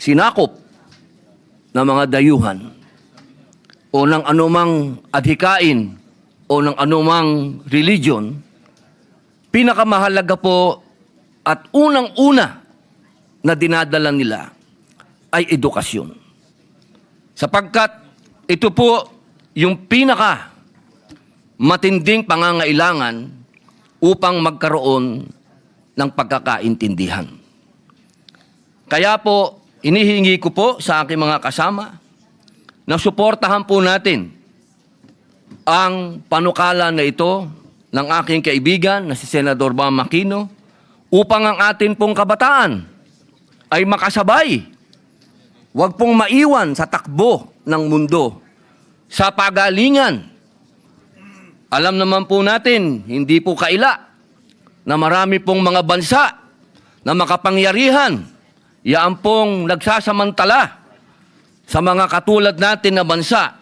sinakop ng mga dayuhan o ng anumang adhikain o ng anumang religion, pinakamahalaga po at unang-una na dinadala nila ay edukasyon. Sapagkat ito po yung pinaka matinding pangangailangan upang magkaroon ng pagkakaintindihan. Kaya po, inihingi ko po sa aking mga kasama na suportahan po natin ang panukala na ito ng aking kaibigan na si Senador Bam Aquino upang ang atin pong kabataan ay makasabay. Huwag pong maiwan sa takbo ng mundo, sa pagalingan. Alam naman po natin, hindi po kaila na marami pong mga bansa na makapangyarihan, yaan pong nagsasamantala sa mga katulad natin na bansa.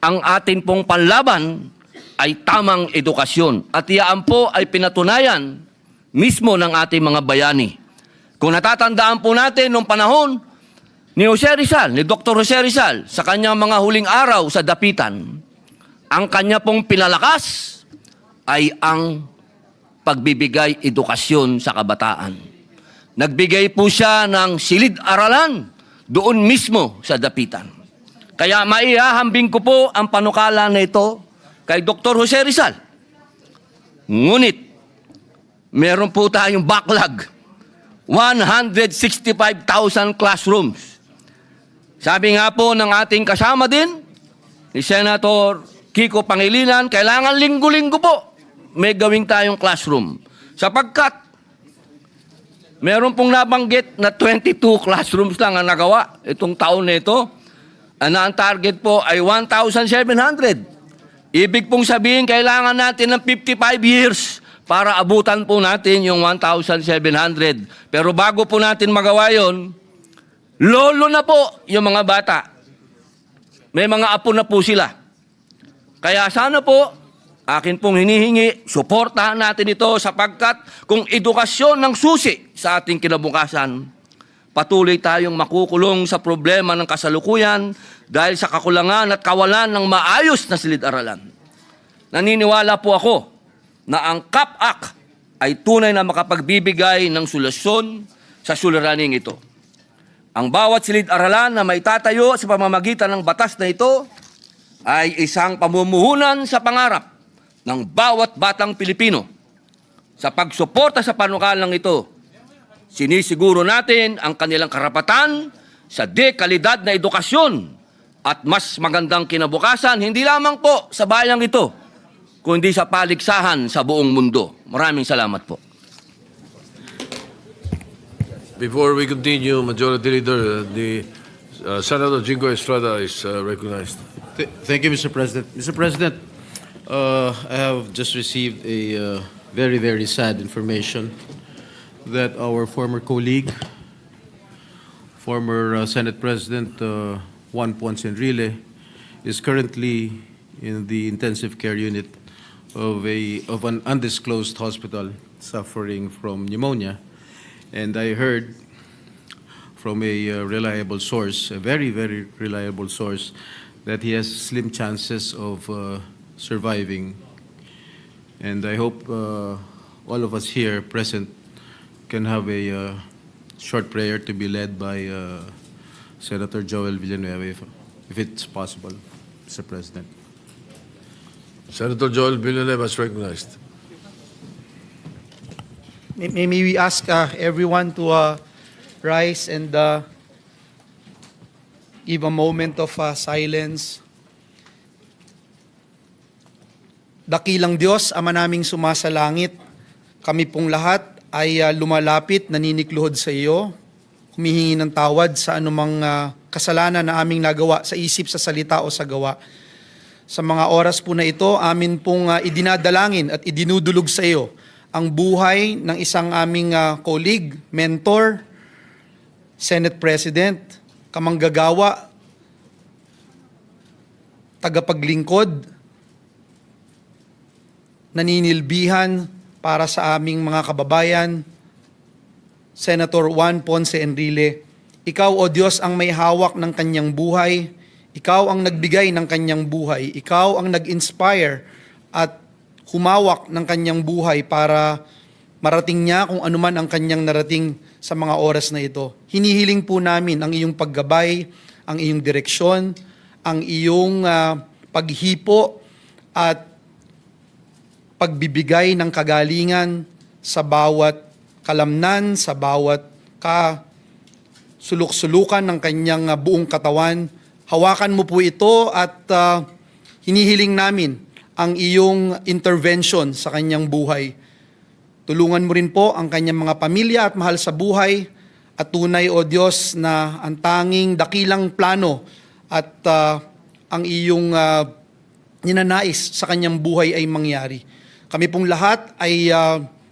Ang atin pong panlaban ay tamang edukasyon. At yaan po ay pinatunayan mismo ng ating mga bayani. Kung natatandaan po natin noong panahon ni Jose Rizal, ni Dr. Jose Rizal, sa kanyang mga huling araw sa Dapitan, ang kanya pong pinalakas ay ang pagbibigay edukasyon sa kabataan. Nagbigay po siya ng silid-aralan doon mismo sa Dapitan. Kaya maihahambing ko po ang panukala na ito kay Dr. Jose Rizal. Ngunit, meron po tayong backlog. 165,000 classrooms. Sabi nga po ng ating kasama din, ni Senator Kiko Pangilinan, kailangan linggo-linggo po may gawing tayong classroom. Sapagkat meron pong nabanggit na 22 classrooms lang ang nagawa itong taon na ito. Na ang target po ay 1,700. Ibig pong sabihin, kailangan natin ng 55 years para abutan po natin yung 1,700. Pero bago po natin magawa yon, lolo na po yung mga bata. May mga apo na po sila. Kaya sana po, akin pong hinihingi, suportahan natin ito sapagkat kung edukasyon ng susi sa ating kinabukasan, patuloy tayong makukulong sa problema ng kasalukuyan dahil sa kakulangan at kawalan ng maayos na silid-aralan. Naniniwala po ako na ang CAP-AC ay tunay na makapagbibigay ng solusyon sa suliraning ito. Ang bawat silid-aralan na may tatayo sa pamamagitan ng batas na ito ay isang pamumuhunan sa pangarap ng bawat batang Pilipino. Sa pagsuporta sa panukalang ito, sinisiguro natin ang kanilang karapatan sa dekalidad na edukasyon at mas magandang kinabukasan, hindi lamang po sa bayang ito, kundi sa paligsahan sa buong mundo. Maraming salamat po. Before we continue, Majority Leader, Senator Jingo Estrada is recognized. Thank you, Mr. President. Mr. President, I have just received a very, very sad information that our former colleague, former Senate President Juan Ponce Enrile, is currently in the intensive care unit of an undisclosed hospital suffering from pneumonia. And I heard from a reliable source, a very, very reliable source, that he has slim chances of surviving. And I hope all of us here present can have a short prayer to be led by Senator Joel Villanueva, if it's possible, Mr. President. Senator Joel Villanueva is recognized. May we ask everyone to rise and give a moment of silence. Dakilang Diyos, Ama naming sumasalangit, kami pong lahat ay lumalapit, naninikluhod sa iyo, humihingi ng tawad sa anumang kasalanan na aming nagawa sa isip, sa salita o sa gawa. Sa mga oras po na ito, amin pong idinadalangin at idinudulog sa iyo ang buhay ng isang aming colleague, mentor, Senate President, kamanggagawa, tagapaglingkod, naninilbihan para sa aming mga kababayan, Senator Juan Ponce Enrile. Ikaw, O Diyos, ang may hawak ng kanyang buhay. Ikaw ang nagbigay ng kanyang buhay. Ikaw ang nag-inspire at humawak ng kanyang buhay para marating niya kung anuman ang kanyang narating sa mga oras na ito. Hinihiling po namin ang iyong paggabay, ang iyong direksyon, ang iyong paghipo at pagbibigay ng kagalingan sa bawat kalamnan, sa bawat suluk-sulukan ng kanyang buong katawan. Hawakan mo po ito at hinihiling namin ang iyong intervention sa kanyang buhay. Tulungan mo rin po ang kanyang mga pamilya at mahal sa buhay at tunay, O Diyos, na ang tanging dakilang plano at ang iyong ninanais sa kanyang buhay ay mangyari. Kami pong lahat ay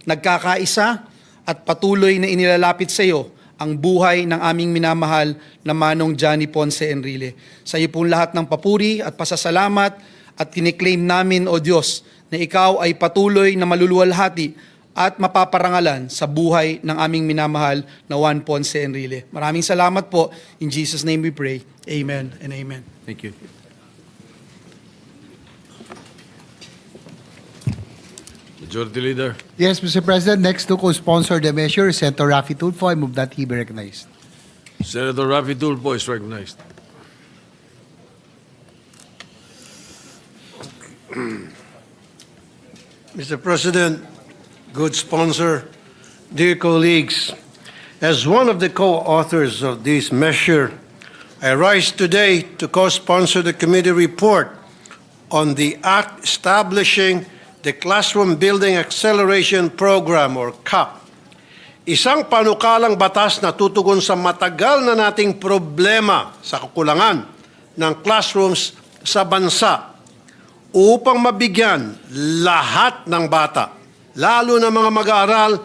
nagkakaisa at patuloy na inilalapit sa iyo ang buhay ng aming minamahal na Manong Johnny Ponce Enrile. Sa iyo pong lahat ng papuri at pasasalamat at kiniklaim namin, O Diyos, na ikaw ay patuloy na maluluwalhati at mapaparangalan sa buhay ng aming minamahal na Juan Ponce Enrile. Maraming salamat po. In Jesus' name we pray. Amen and amen. Thank you. Majority Leader. Yes, Mr. President. Next to co-sponsor the measure is Senator Raffy Tulfo. I move that he be recognized. Senator Raffy Tulfo is recognized. Mr. President, good sponsor, dear colleagues, as one of the co-authors of this measure, I rise today to co-sponsor the committee report on the act establishing the Classroom Building Acceleration Program or CAP. Isang panukalang batas na tutugon sa matagal na nating problema sa kakulangan ng classrooms sa bansa upang mabigyan lahat ng bata, lalo na mga mag-aaral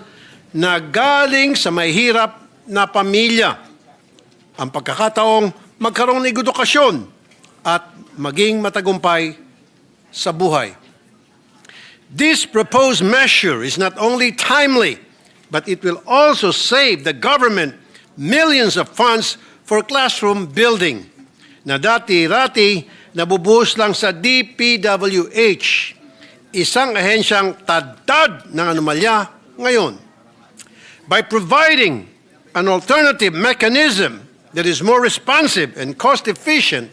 na galing sa mahirap na pamilya, ang pagkakataong magkaroon ng edukasyon at maging matagumpay sa buhay. This proposed measure is not only timely, but it will also save the government millions of funds for classroom building na dati-rati nabubuhos lang sa DPWH, isang ahensyang tad-tad ng anomalya ngayon. By providing an alternative mechanism that is more responsive and cost-efficient,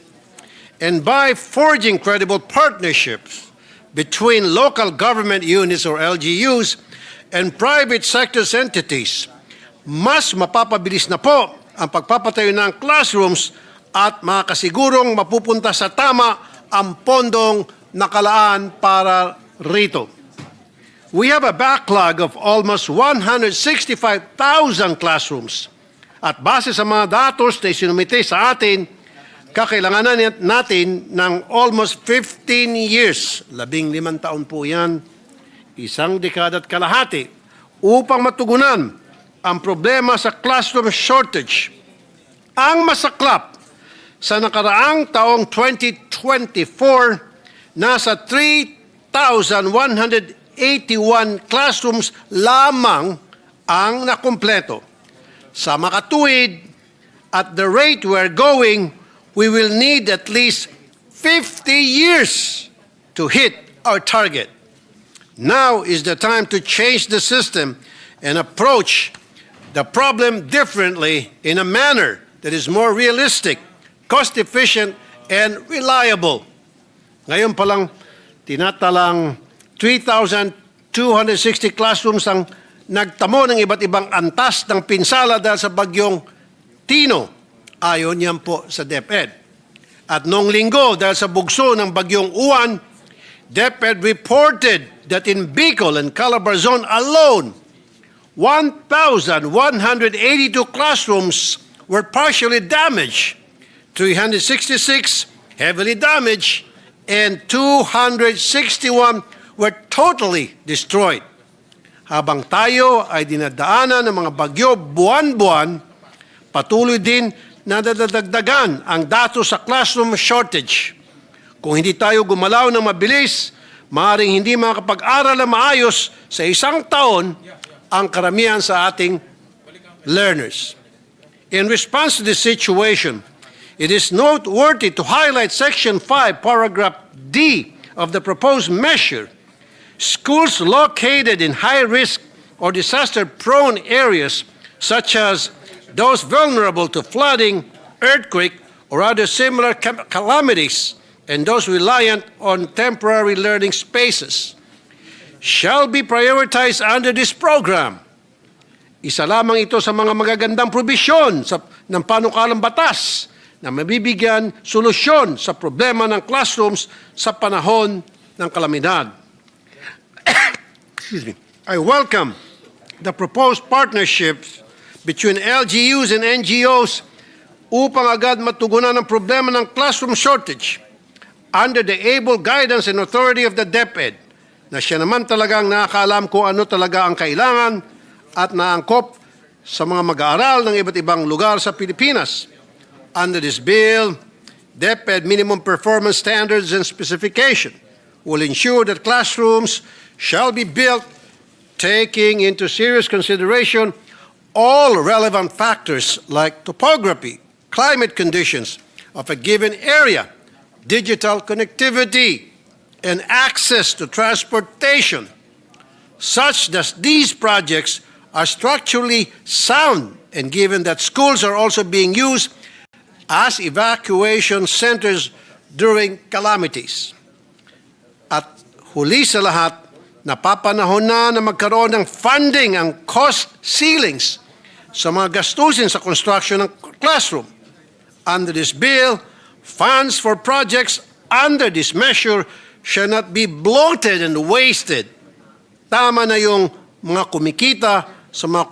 and by forging credible partnerships between local government units or LGUs and private sector entities, mas mapapabilis na po ang pagpapatayo ng classrooms at makakasigurong mapupunta sa tama ang pondong nakalaan para rito. We have a backlog of almost 165,000 classrooms at base sa mga datos na isinumite sa atin, kakailanganan natin ng almost 15 years, 15 taon po yan, isang dekada at kalahati, upang matugunan ang problema sa classroom shortage. Ang masaklap, sa nakaraang taong 2024, nasa 3,181 classrooms lamang ang nakumpleto. Sa makatuwid, at the rate we're going, we will need at least 50 years to hit our target. Now is the time to change the system and approach the problem differently in a manner that is more realistic, cost-efficient, and reliable. Ngayon pa lang, tinatalang 3,260 classrooms ang nagtamo ng iba't ibang antas ng pinsala dahil sa bagyong Tino. Ayon yan po sa DepEd. At noong linggo, dahil sa bugso ng bagyong Uwan, DepEd reported that in Bicol and Calabarzon alone, 1,182 classrooms were partially damaged, 366 heavily damaged, and 261 were totally destroyed. Habang tayo ay dinadaanan ng mga bagyo buwan-buwan, patuloy din na dadagdagan ang datos sa classroom shortage. Kung hindi tayo gumalaw ng mabilis, maaaring hindi makapag-aral na maayos sa isang taon ang karamihan sa ating learners. In response to this situation, it is noteworthy to highlight Section 5, Paragraph D of the proposed measure. Schools located in high-risk or disaster-prone areas, such as those vulnerable to flooding, earthquake, or other similar calamities, and those reliant on temporary learning spaces, shall be prioritized under this program. Isa lamang ito sa mga magagandang probisyon ng panukalang batas na mabibigyan solusyon sa problema ng classrooms sa panahon ng kalamidad. Excuse me. I welcome the proposed partnerships between LGUs and NGOs upang agad matugunan ang problema ng classroom shortage under the able guidance and authority of the DepEd, na siya naman talagang nakakaalam kung ano talaga ang kailangan at naangkop sa mga mag-aaral ng iba't ibang lugar sa Pilipinas. Under this bill, DepEd minimum performance standards and specification will ensure that classrooms shall be built taking into serious consideration all relevant factors like topography, climate conditions of a given area, digital connectivity, and access to transportation, such that these projects are structurally sound, and given that schools are also being used as evacuation centers during calamities. At huli sa lahat, napapanahon na magkaroon ng funding ang cost ceilings sa mga gastusin sa construction ng classroom. Under this bill, funds for projects under this measure shall not be bloated and wasted. Tama na yung mga kumikita sa mga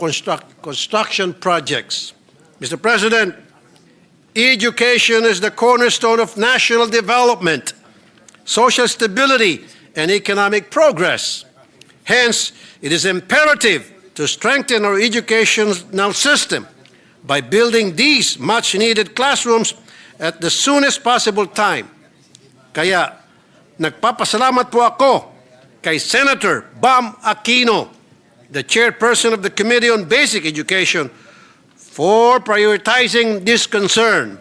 construction projects. Mr. President, education is the cornerstone of national development, social stability, and economic progress. Hence, it is imperative to strengthen our educational system by building these much-needed classrooms at the soonest possible time. Kaya, nagpapasalamat po ako kay Senator Bam Aquino, the chairperson of the Committee on Basic Education, for prioritizing this concern.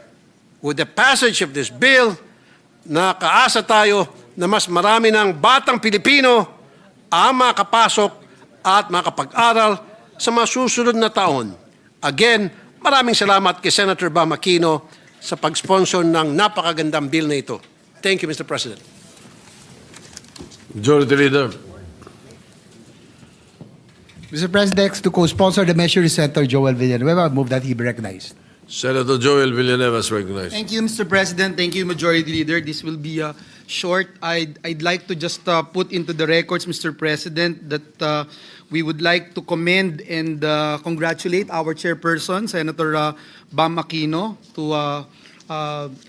With the passage of this bill, nakaasa tayo na mas marami ng batang Pilipino ang makapasok at makapag-aral sa mga susunod na taon. Again, maraming salamat kay Senator Bam Aquino sa pag-sponsor ng napakagandang bill na ito. Thank you, Mr. President. Majority Leader. Mr. President, next to co-sponsor the measure is Senator Joel Villanueva. I move that he be recognized. Senator Joel Villanueva is recognized. Thank you, Mr. President. Thank you, Majority Leader. This will be short. I'd like to just put into the records, Mr. President, that we would like to commend and congratulate our chairperson, Senator Bam Aquino, to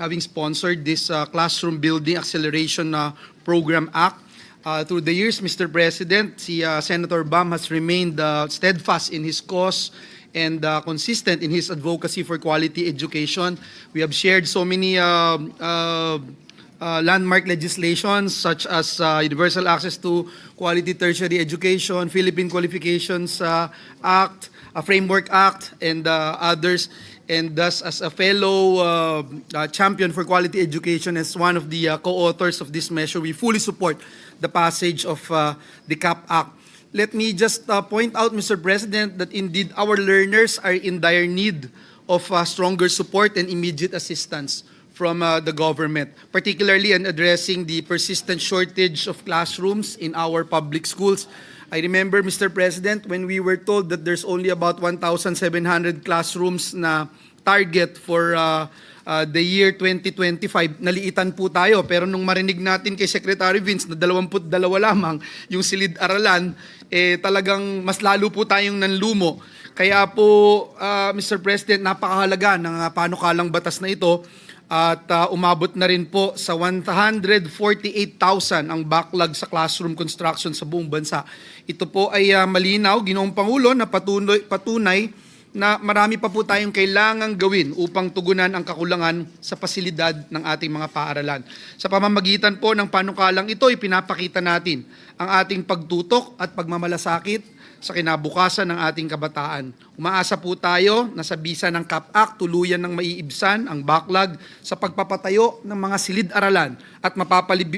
having sponsored this Classroom Building Acceleration Program Act. Through the years, Mr. President, Senator Bam has remained steadfast in his cause and consistent in his advocacy for quality education. We have shared so many landmark legislations such as Universal Access to Quality Tertiary Education, Philippine Qualifications Act, Framework Act, and others. And thus, as a fellow champion for quality education, as one of the co-authors of this measure, we fully support the passage of the CAP Act. Let me just point out, Mr. President, that indeed our learners are in dire need of stronger support and immediate assistance from the government, particularly in addressing the persistent shortage of classrooms in our public schools. I remember, Mr. President, when we were told that there's only about 1,700 classrooms na target for the year 2025, naliitan po tayo. Pero nung marinig natin kay Secretary Vince na 22 lamang yung silid-aralan, talagang mas lalo po tayong nanlumo. Kaya po, Mr. President, napakahalaga ng panukalang batas na ito. At umabot na rin po sa 148,000 ang backlog sa classroom construction sa buong bansa. Ito po ay malinaw, Ginoong Pangulo, na patunay na marami pa po tayong kailangang gawin upang tugunan ang kakulangan sa pasilidad ng ating mga paaralan. Sa pamamagitan po ng panukalang ito, ipinapakita natin ang ating pagtutok at pagmamalasakit sa kinabukasan ng ating kabataan. Umaasa po tayo na sa bisa ng CAP-Act, tuluyan ng maiibsan ang backlog sa pagpapatayo ng mga silid-aralan at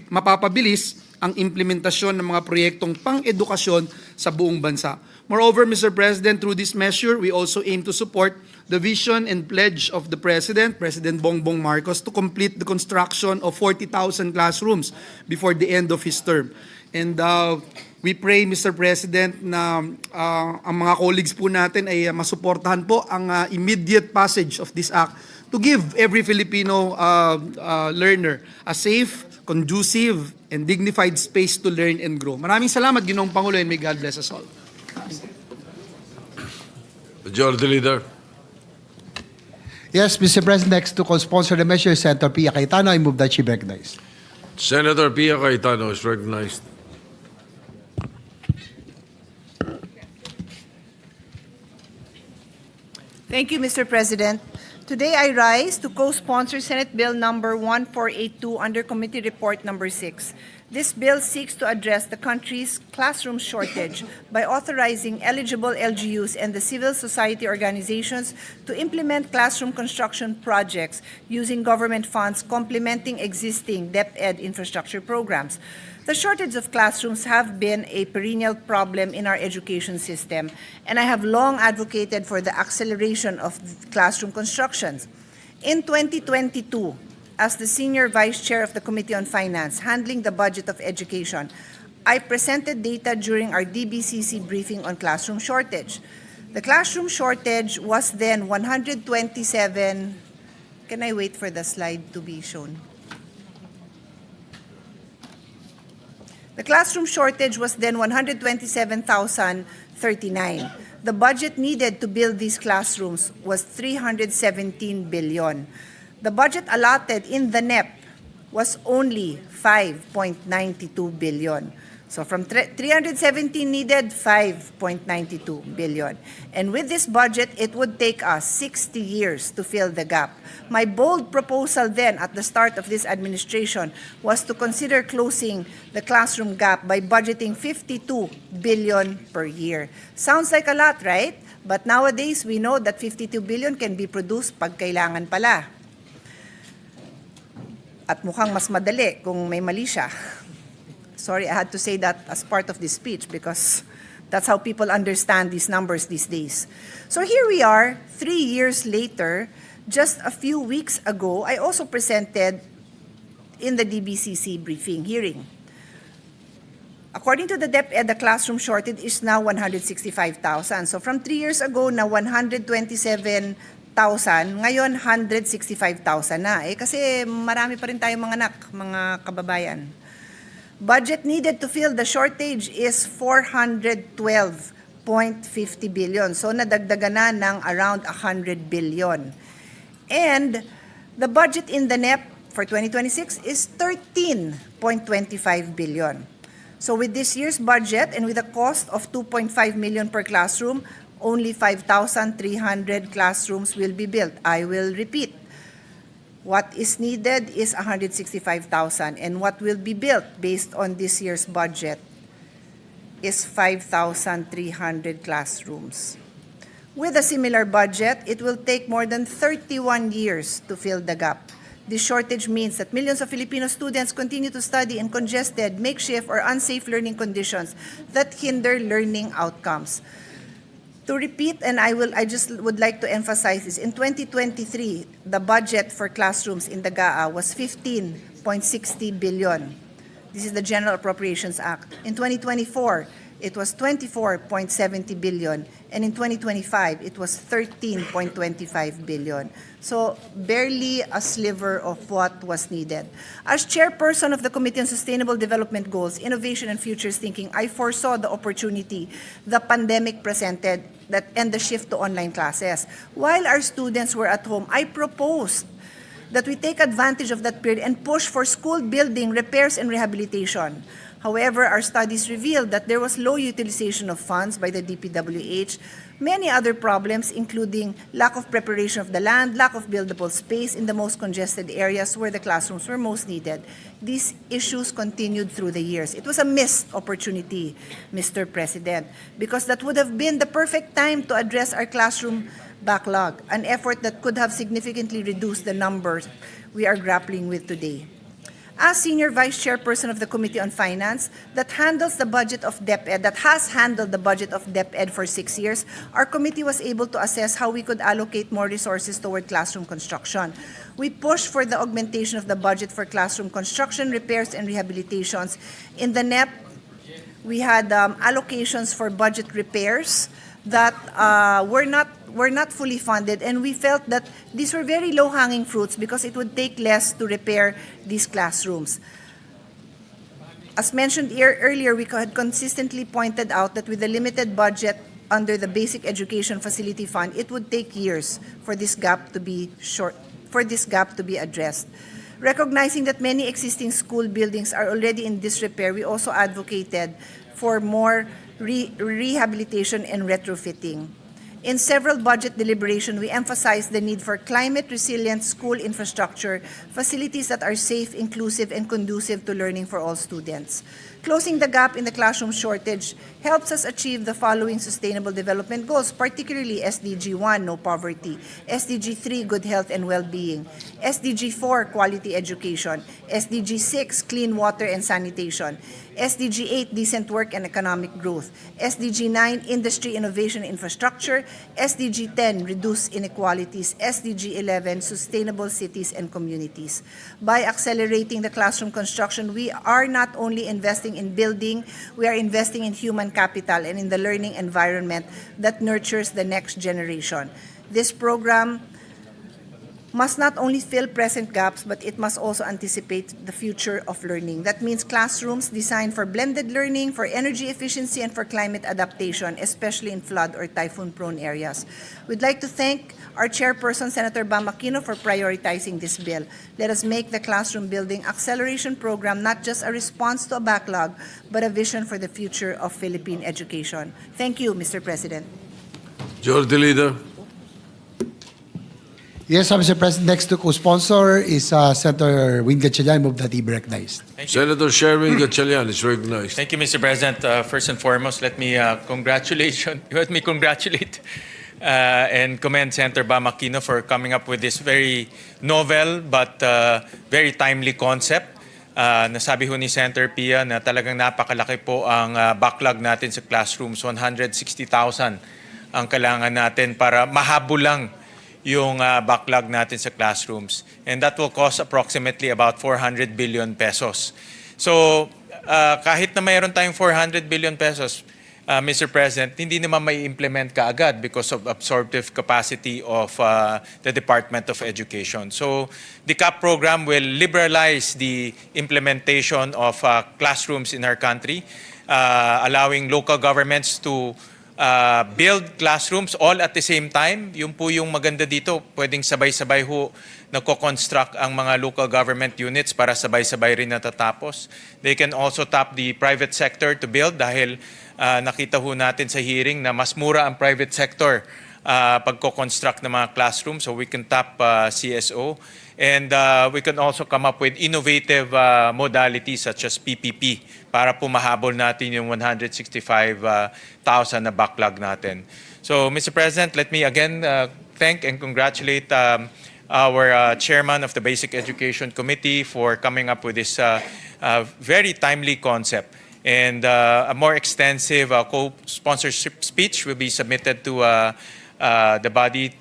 mapapabilis ang implementasyon ng mga proyektong pang-edukasyon sa buong bansa. Moreover, Mr. President, through this measure, we also aim to support the vision and pledge of the President, President Bongbong Marcos, to complete the construction of 40,000 classrooms before the end of his term. And we pray, Mr. President, na ang mga colleagues po natin ay masuportahan po ang immediate passage of this act to give every Filipino learner a safe, conducive, and dignified space to learn and grow. Maraming salamat, Ginoong Pangulo, and may God bless us all. Majority Leader. Yes, Mr. President, next to co-sponsor the measure, Senator Pia Cayetano. I move that she be recognized. Senator Pia Cayetano is recognized. Thank you, Mr. President. Today I rise to co-sponsor Senate Bill number 1482 under Committee Report number 6. This bill seeks to address the country's classroom shortage by authorizing eligible LGUs and the civil society organizations to implement classroom construction projects using government funds complementing existing DepEd infrastructure programs. The shortage of classrooms have been a perennial problem in our education system, and I have long advocated for the acceleration of classroom constructions. In 2022, as the Senior Vice Chair of the Committee on Finance, handling the budget of education, I presented data during our DBCC briefing on classroom shortage. The classroom shortage was then 127. Can I wait for the slide to be shown? The classroom shortage was then 127,039. The budget needed to build these classrooms was 317 billion. The budget allotted in the NEP was only 5.92 billion. So from 317 needed, 5.92 billion. And with this budget, it would take us 60 years to fill the gap. My bold proposal then at the start of this administration was to consider closing the classroom gap by budgeting 52 billion per year. Sounds like a lot, right? But nowadays, we know that 52 billion can be produced pag kailangan pala. At mukhang mas madali kung may mali siya. Sorry, I had to say that as part of this speech because that's how people understand these numbers these days. So here we are, 3 years later. Just a few weeks ago, I also presented in the DBCC briefing hearing. According to the DepEd, the classroom shortage is now 165,000. So from 3 years ago na 127,000, ngayon 165,000 na. Kasi marami pa rin tayong mga anak, mga kababayan. Budget needed to fill the shortage is 412.50 billion. So nadagdagan na ng around 100 billion. And the budget in the NEP for 2026 is 13.25 billion. So with this year's budget and with a cost of 2.5 million per classroom, only 5,300 classrooms will be built. I will repeat. What is needed is 165,000, and what will be built based on this year's budget is 5,300 classrooms. With a similar budget, it will take more than 31 years to fill the gap. This shortage means that millions of Filipino students continue to study in congested, makeshift, or unsafe learning conditions that hinder learning outcomes. To repeat, and I just would like to emphasize this, in 2023, the budget for classrooms in the GAA was 15.60 billion. This is the General Appropriations Act. In 2024, it was 24.70 billion, and in 2025, it was 13.25 billion. So barely a sliver of what was needed. As chairperson of the Committee on Sustainable Development Goals, Innovation and Futures Thinking, I foresaw the opportunity the pandemic presented and the shift to online classes. While our students were at home, I proposed that we take advantage of that period and push for school building, repairs, and rehabilitation. However, our studies revealed that there was low utilization of funds by the DPWH, many other problems including lack of preparation of the land, lack of buildable space in the most congested areas where the classrooms were most needed. These issues continued through the years. It was a missed opportunity, Mr. President, because that would have been the perfect time to address our classroom backlog, an effort that could have significantly reduced the numbers we are grappling with today. As Senior Vice Chairperson of the Committee on Finance that handles the budget of DepEd, that has handled the budget of DepEd for 6 years, our committee was able to assess how we could allocate more resources toward classroom construction. We pushed for the augmentation of the budget for classroom construction, repairs, and rehabilitations. In the NEP, we had allocations for budget repairs that were not fully funded, and we felt that these were very low-hanging fruits because it would take less to repair these classrooms. As mentioned earlier, we had consistently pointed out that with the limited budget under the Basic Education Facility Fund, it would take years for this gap to be addressed. Recognizing that many existing school buildings are already in disrepair, we also advocated for more rehabilitation and retrofitting. In several budget deliberations, we emphasized the need for climate-resilient school infrastructure, facilities that are safe, inclusive, and conducive to learning for all students. Closing the gap in the classroom shortage helps us achieve the following sustainable development goals, particularly SDG 1, no poverty, SDG 3, good health and well-being, SDG 4, quality education, SDG 6, clean water and sanitation, SDG 8, decent work and economic growth, SDG 9, industry, innovation, infrastructure, SDG 10, reduce inequalities, SDG 11, sustainable cities and communities. By accelerating the classroom construction, we are not only investing in building, we are investing in human capital and in the learning environment that nurtures the next generation. This program must not only fill present gaps, but it must also anticipate the future of learning. That means classrooms designed for blended learning, for energy efficiency, and for climate adaptation, especially in flood or typhoon-prone areas. We'd like to thank our chairperson, Senator Bam Aquino, for prioritizing this bill. Let us make the Classroom Building Acceleration Program not just a response to a backlog, but a vision for the future of Philippine education. Thank you, Mr. President. Majority Leader. Yes, Mr. President. Next to co-sponsor is Senator Win Gatchalian. Move that he be recognized. Senator Sherwin Gatchalian is recognized. Thank you, Mr. President. First and foremost, let me congratulate and commend Senator Bam Aquino for coming up with this very novel but very timely concept. Nasabi ho ni Senator Pia na talagang napakalaki po ang backlog natin sa classrooms. 160,000 ang kailangan natin para mahabol lang yung backlog natin sa classrooms. And that will cost approximately about 400 billion pesos. So kahit na mayroon tayong 400 billion pesos, Mr. President, hindi naman may implement kaagad because of absorptive capacity of the Department of Education. So the CAP program will liberalize the implementation of classrooms in our country, allowing local governments to build classrooms all at the same time. Yun po yung maganda dito. Pwedeng sabay-sabay ho nagko-construct ang mga local government units para sabay-sabay rin natatapos. They can also tap the private sector to build dahil nakita ho natin sa hearing na mas mura ang private sector pagko-construct ng mga classrooms, so we can tap CSO. And we can also come up with innovative modalities such as PPP para pumahabol natin yung 165,000 na backlog natin. So, Mr. President, let me again thank and congratulate our chairman of the Basic Education Committee for coming up with this very timely concept. And a more extensive co-sponsorship speech will be submitted to the body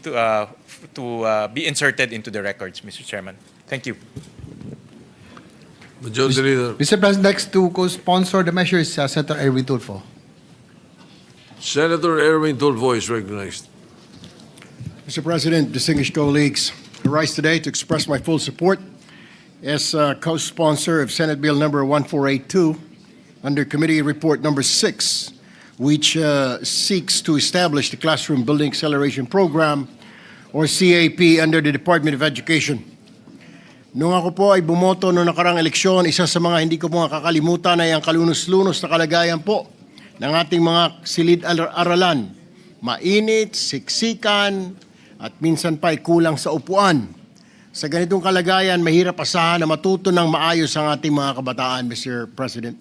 to be inserted into the records, Mr. Chairman. Thank you. Majority Leader. Mr. President, next to co-sponsor the measure is Senator Erwin Tulfo. Senator Erwin Tulfo is recognized. Mr. President, distinguished colleagues, I rise today to express my full support as co-sponsor of Senate Bill number 1482 under Committee Report number 6, which seeks to establish the Classroom Building Acceleration Program, or CAP, under the Department of Education. Nung ako po ay bumoto noong nakarang eleksyon, isa sa mga hindi ko po makakalimutan ay ang kalunos-lunos na kalagayan po ng ating mga silid-aralan. Mainit, siksikan, at minsan pa ay kulang sa upuan. Sa ganitong kalagayan, mahirap asahan na matuto ng maayos ang ating mga kabataan, Mr. President.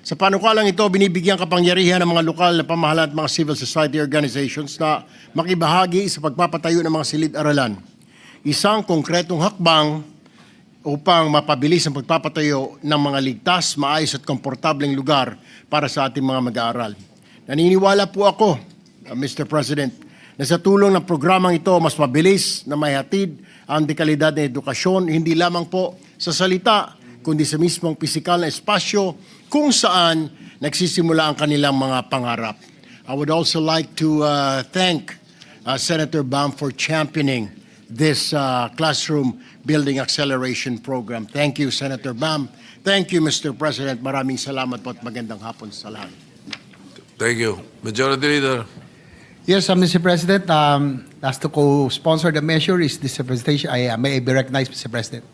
Sa panukalang ito, binibigyan kapangyarihan ng mga lokal na pamahalaan at mga civil society organizations na makibahagi sa pagpapatayo ng mga silid-aralan. Isang konkretong hakbang upang mapabilis ang pagpapatayo ng mga ligtas, maayos at komportableng lugar para sa ating mga mag-aaral. Naniniwala po ako, Mr. President, na sa tulong ng programang ito, mas mabilis na maihatid ang dekalidad ng edukasyon, hindi lamang po sa salita, kundi sa mismong pisikal na espasyo kung saan nagsisimula ang kanilang mga pangarap. I would also like to thank Senator Bam for championing this classroom building acceleration program. Thank you, Senator Bam. Thank you, Mr. President. Maraming salamat po at magandang hapon sa lahat. Thank you. Majority Leader. Yes, Mr. President, as to co-sponsor the measure is this presentation. May I be recognized, Mr. President?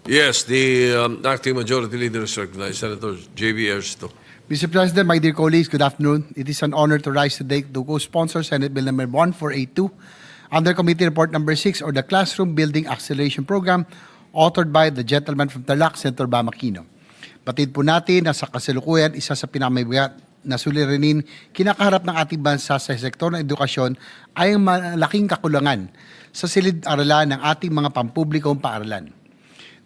Yes, the acting Majority Leader is recognized, Senator J.B. Ersto. Mr. President, my dear colleagues, good afternoon. It is an honor to rise today to co-sponsor Senate Bill number 1482 under Committee Report number 6 or the Classroom Building Acceleration Program authored by the gentleman from Tarlac, Senator Bam Aquino. Batid po natin na sa kasalukuyan, isa sa pinamabigat na suliranin kinakaharap ng ating bansa sa sektor ng edukasyon ay ang malaking kakulangan sa silid-aralan ng ating mga pampublikong paaralan.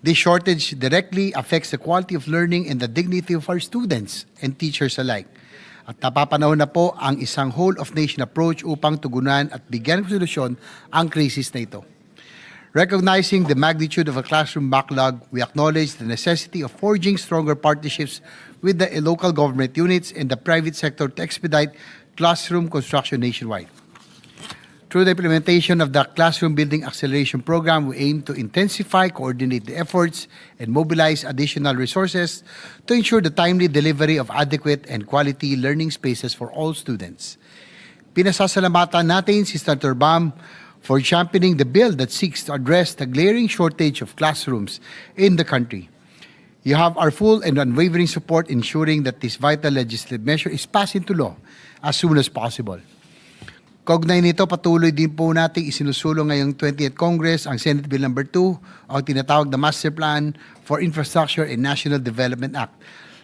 This shortage directly affects the quality of learning and the dignity of our students and teachers alike. At napapanahon na po ang isang whole-of-nation approach upang tugunan at bigyan ng solusyon ang krisis na ito. Recognizing the magnitude of a classroom backlog, we acknowledge the necessity of forging stronger partnerships with the local government units and the private sector to expedite classroom construction nationwide. Through the implementation of the Classroom Building Acceleration Program, we aim to intensify, coordinate the efforts, and mobilize additional resources to ensure the timely delivery of adequate and quality learning spaces for all students. Pinasasalamatan natin si Senator Bam for championing the bill that seeks to address the glaring shortage of classrooms in the country. You have our full and unwavering support ensuring that this vital legislative measure is passed into law as soon as possible. Kaugnay nito, patuloy din po nating isinusulong ngayong 20th Congress ang Senate Bill number 2 o tinatawag na Master Plan for Infrastructure and National Development Act.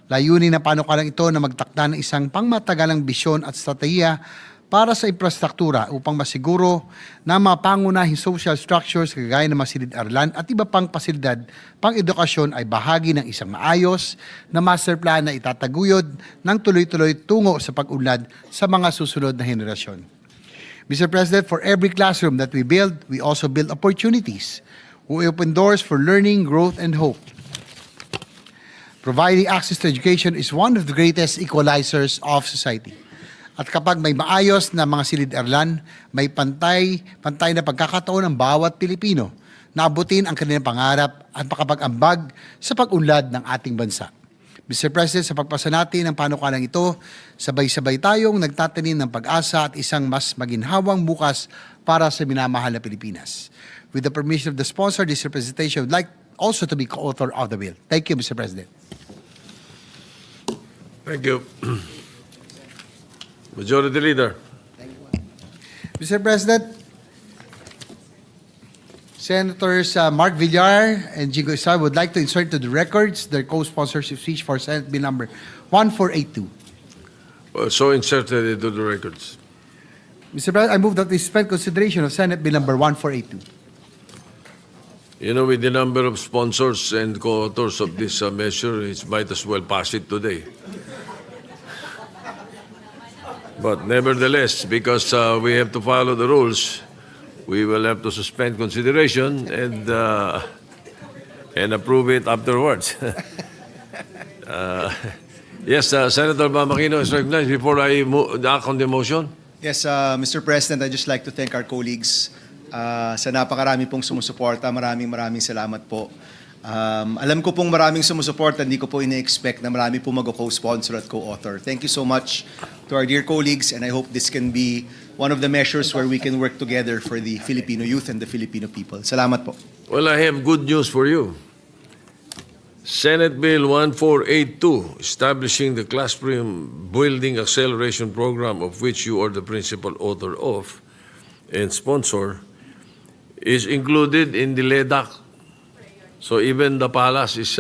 Layunin na panukalang ito na magtakda ng isang pangmatagalang bisyon at strategiya para sa infrastruktura upang masiguro na mga pangunahing social structures kagaya ng mga silid-aralan at iba pang pasilidad pang-edukasyon ay bahagi ng isang maayos na master plan na itataguyod ng tuloy-tuloy tungo sa pag-unlad sa mga susunod na henerasyon. Mr. President, for every classroom that we build, we also build opportunities. We open doors for learning, growth, and hope. Providing access to education is one of the greatest equalizers of society. At kapag may maayos na mga silid-aralan, may pantay na pagkakataon ng bawat Pilipino na abutin ang kanilang pangarap at makapag-ambag sa pag-unlad ng ating bansa. Mr. President, sa pagpasa natin ng panukalang ito, sabay-sabay tayong nagtatanim ng pag-asa at isang mas maginhawang bukas para sa minamahal na Pilipinas. With the permission of the sponsor, this representation would like also to be co-author of the bill. Thank you, Mr. President. Thank you. Majority Leader. Mr. President, Senators Mark Villar and Jingo Estrada would like to insert to the records their co-sponsorship speech for Senate Bill number 1482. So inserted into the records. Mr. President, I move that we suspend consideration of Senate Bill number 1482. You know, with the number of sponsors and co-authors of this measure, it might as well pass it today. But nevertheless, because we have to follow the rules, we will have to suspend consideration and approve it afterwards. Yes, Senator Bam Aquino is recognized. Before I act on the motion, Yes, Mr. President, I'd just like to thank our colleagues sa napakarami pong sumusuporta. Maraming salamat po. Alam ko pong maraming sumusuporta, hindi ko po ina-expect na marami po mag-co-sponsor at co-author. Thank you so much to our dear colleagues, and I hope this can be one of the measures where we can work together for the Filipino youth and the Filipino people. Salamat po. Well, I have good news for you. Senate Bill 1482, establishing the Classroom Building Acceleration Program, of which you are the principal author of and sponsor, is included in the LEDAC. So even the palace is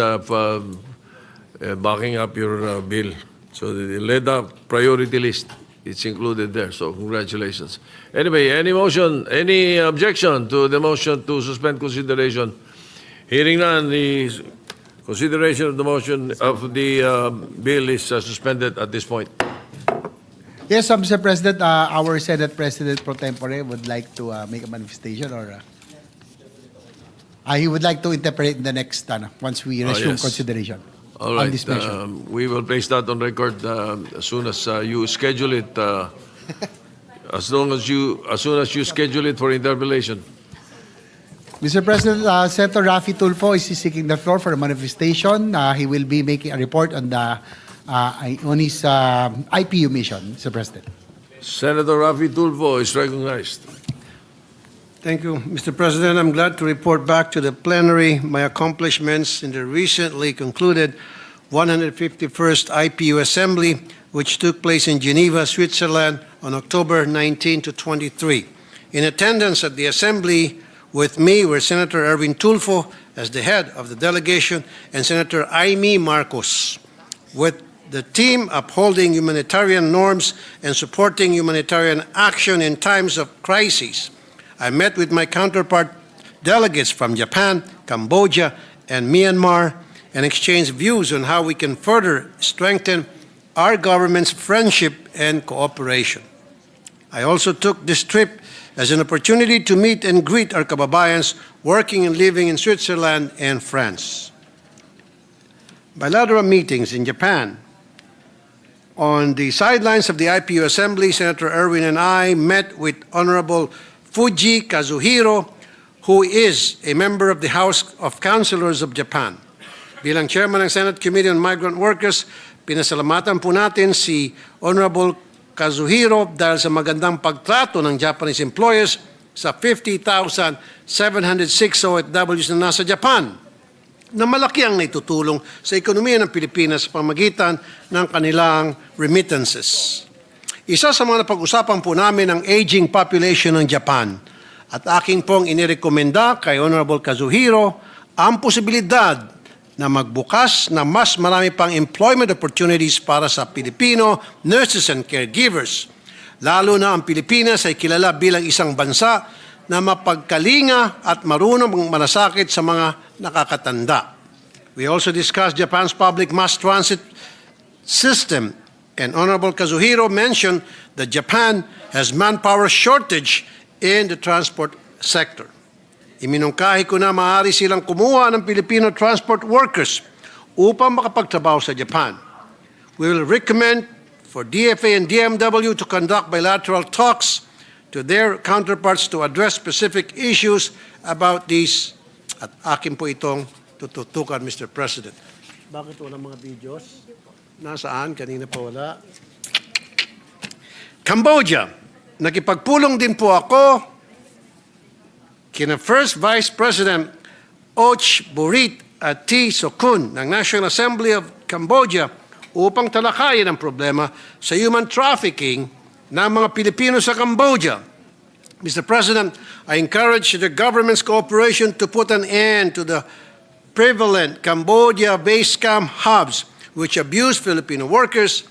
backing up your bill. So the LEDAC priority list, it's included there. So congratulations. Anyway, any motion, any objection to the motion to suspend consideration? Hearing none, the consideration of the motion of the bill is suspended at this point. Yes, Mr. President, our Senate President pro tempore would like to make a manifestation, or he would like to interpret in the next, once we resume yes. consideration All on right. this measure. We will place that on record as soon as you schedule it. As soon as you schedule it for interpellation. Mr. President, Senator Raffy Tulfo is seeking the floor for a manifestation. He will be making a report on his IPU mission, Mr. President. Senator Raffy Tulfo is recognized. Thank you, Mr. President. I'm glad to report back to the plenary my accomplishments in the recently concluded 151st IPU Assembly, which took place in Geneva, Switzerland on October 19 to 23. In attendance at the Assembly with me were Senator Erwin Tulfo as the head of the delegation and Senator Aimee Marcos, with the team upholding humanitarian norms and supporting humanitarian action in times of crises. I met with my counterpart delegates from Japan, Cambodia, and Myanmar and exchanged views on how we can further strengthen our government's friendship and cooperation. I also took this trip as an opportunity to meet and greet our kababayans working and living in Switzerland and France. Bilateral meetings in Japan. On the sidelines of the IPU Assembly, Senator Erwin and I met with Honorable Fuji Kazuhiro, who is a member of the House of Councilors of Japan. Bilang Chairman ng Senate Committee on Migrant Workers, pinasalamatan po natin si Honorable Kazuhiro dahil sa magandang pagtrato ng Japanese employers sa 50,706 OFWs na nasa Japan, na malaki ang naitutulong sa ekonomiya ng Pilipinas sa pamagitan ng kanilang remittances. Isa sa mga napag-usapan po namin ang aging population ng Japan at aking pong inirekomenda kay Honorable Kazuhiro ang posibilidad na magbukas na mas marami pang employment opportunities para sa Pilipino nurses and caregivers. Lalo na ang Pilipinas ay kilala bilang isang bansa na mapagkalinga at marunong manasakit sa mga nakakatanda. We also discussed Japan's public mass transit system, and Honorable Kazuhiro mentioned that Japan has manpower shortage in the transport sector. Iminungkahi ko na maaari silang kumuha ng Filipino transport workers upang makapagtrabaho sa Japan. We will recommend for DFA and DMW to conduct bilateral talks to their counterparts to address specific issues about these. At akin po itong tututukan, Mr. President. Bakit wala mga videos? Nasaan? Kanina pa wala. Cambodia. Nakipagpulong din po ako kina First Vice President Och Burit at T. Sokun ng National Assembly of Cambodia upang talakayin ang problema sa human trafficking ng mga Pilipino sa Cambodia. Mr. President, I encourage the government's cooperation to put an end to the prevalent Cambodia-based scam hubs which abuse Filipino workers.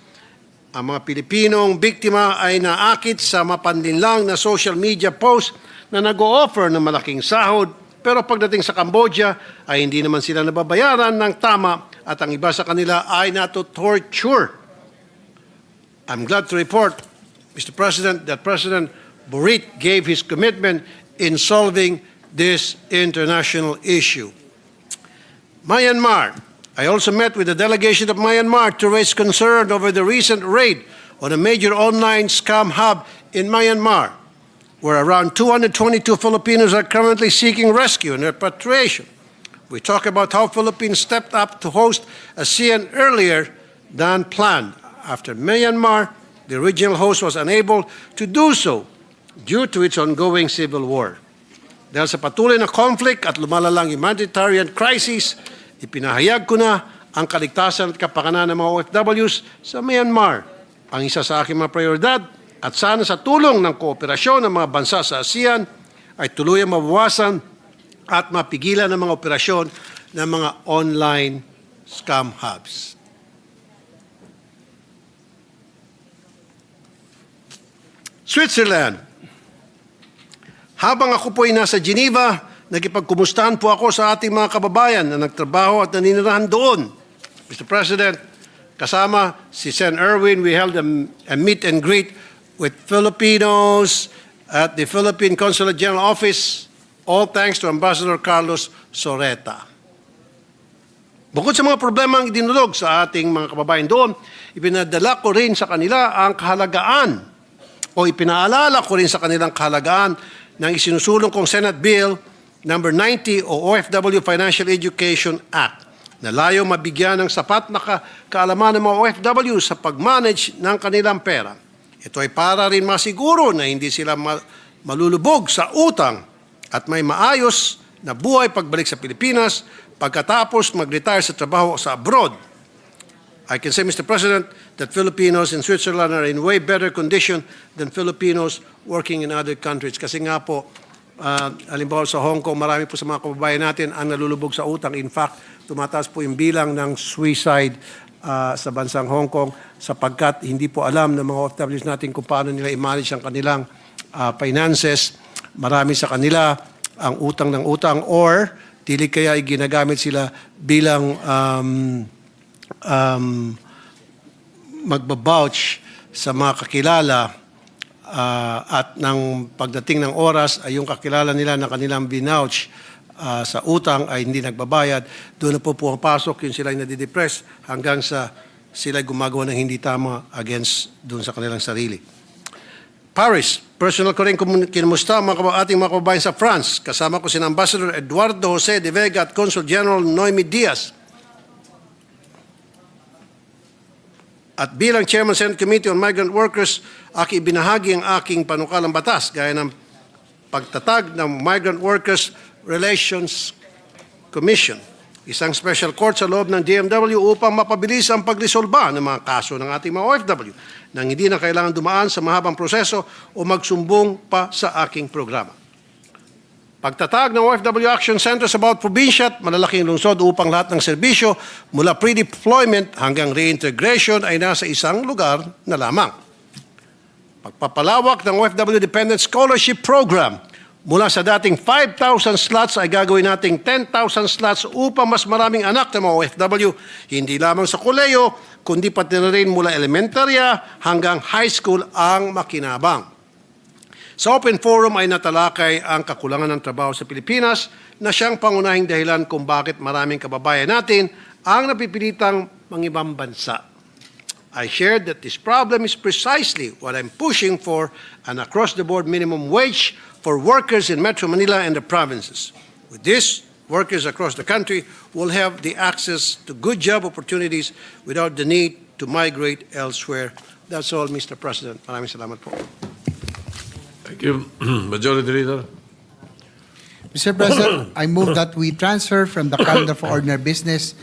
Ang mga Pilipinong biktima ay naakit sa mapanlinlang na social media post na nag-o-offer ng malaking sahod, pero pagdating sa Cambodia ay hindi naman sila nababayaran ng tama at ang iba sa kanila ay nato-torture. I'm glad to report, Mr. President, that President Burit gave his commitment in solving this international issue. Myanmar. I also met with the delegation of Myanmar to raise concern over the recent raid on a major online scam hub in Myanmar, where around 222 Filipinos are currently seeking rescue and repatriation. We talk about how Philippines stepped up to host ASEAN earlier than planned. After Myanmar, the original host was unable to do so due to its ongoing civil war. Dahil sa patuloy na conflict at lumalalang humanitarian crisis, ipinahayag ko na ang kaligtasan at kapakanan ng mga OFWs sa Myanmar. Ang isa sa aking mga prioridad at sana sa tulong ng kooperasyon ng mga bansa sa ASEAN ay tuluyang mabawasan at mapigilan ang mga operasyon ng mga online scam hubs. Switzerland. Habang ako po ay nasa Geneva, nagipagkumustahan po ako sa ating mga kababayan na nagtrabaho at naninirahan doon. Mr. President, kasama si Sen. Erwin, we held a meet and greet with Filipinos at the Philippine Consulate General Office, all thanks to Ambassador Carlos Soreta. Bukod sa mga problema ang idinulog sa ating mga kababayan doon, ipinadala ko rin sa kanila ang kahalagaan o ipinaalala ko rin sa kanilang kahalagaan ng isinusulong kong Senate Bill number 90 o OFW Financial Education Act na layong mabigyan ng sapat na kaalaman ng mga OFW sa pag-manage ng kanilang pera. Ito ay para rin masiguro na hindi sila malulubog sa utang at may maayos na buhay pagbalik sa Pilipinas pagkatapos mag-retire sa trabaho sa abroad. I can say, Mr. President, that Filipinos in Switzerland are in way better condition than Filipinos working in other countries. Kasi nga po, halimbawa sa Hong Kong, marami po sa mga kababayan natin ang nalulubog sa utang. In fact, tumataas po yung bilang ng suicide sa bansang Hong Kong sapagkat hindi po alam ng mga OFWs natin kung paano nila i-manage ang kanilang finances. Marami sa kanila ang utang ng utang or dili kaya ay ginagamit sila bilang magbabouch sa mga kakilala at ng pagdating ng oras ay yung kakilala nila na kanilang binouch sa utang ay hindi nagbabayad, doon na po pumapasok yung sila ay nadidepress hanggang sa sila ay gumagawa ng hindi tama against doon sa kanilang sarili. Paris, personal ko rin kinumusta ang ating mga kababayan sa France. Kasama ko si Ambassador Eduardo Jose de Vega at Consul General Noemi Diaz. At bilang Chairman Senate Committee on Migrant Workers, ibinahagi ang aking panukalang batas gaya ng pagtatag ng Migrant Workers Relations Commission, isang special court sa loob ng DMW upang mapabilis ang pagresolba ng mga kaso ng ating mga OFW nang hindi na kailangan dumaan sa mahabang proseso o magsumbong pa sa aking programa. Pagtatag ng OFW Action Center sa bawat probinsya at malalaking lungsod upang lahat ng serbisyo mula pre-deployment hanggang reintegration ay nasa isang lugar na lamang. Pagpapalawak ng OFW Dependent Scholarship Program mula sa dating 5,000 slots ay gagawin nating 10,000 slots upang mas maraming anak ng mga OFW, hindi lamang sa koleyo, kundi pati na rin mula elementarya hanggang high school ang makinabang. Sa Open Forum ay natalakay ang kakulangan ng trabaho sa Pilipinas na siyang pangunahing dahilan kung bakit maraming kababayan natin ang napipilitang mangibang bansa. I shared that this problem is precisely what I'm pushing for, an across-the-board minimum wage for workers in Metro Manila and the provinces. With this, workers across the country will have the access to good job opportunities without the need to migrate elsewhere. That's all, Mr. President. Maraming salamat po. Thank you. Majority Leader. Mr. President, I move that we transfer from the calendar for ordinary business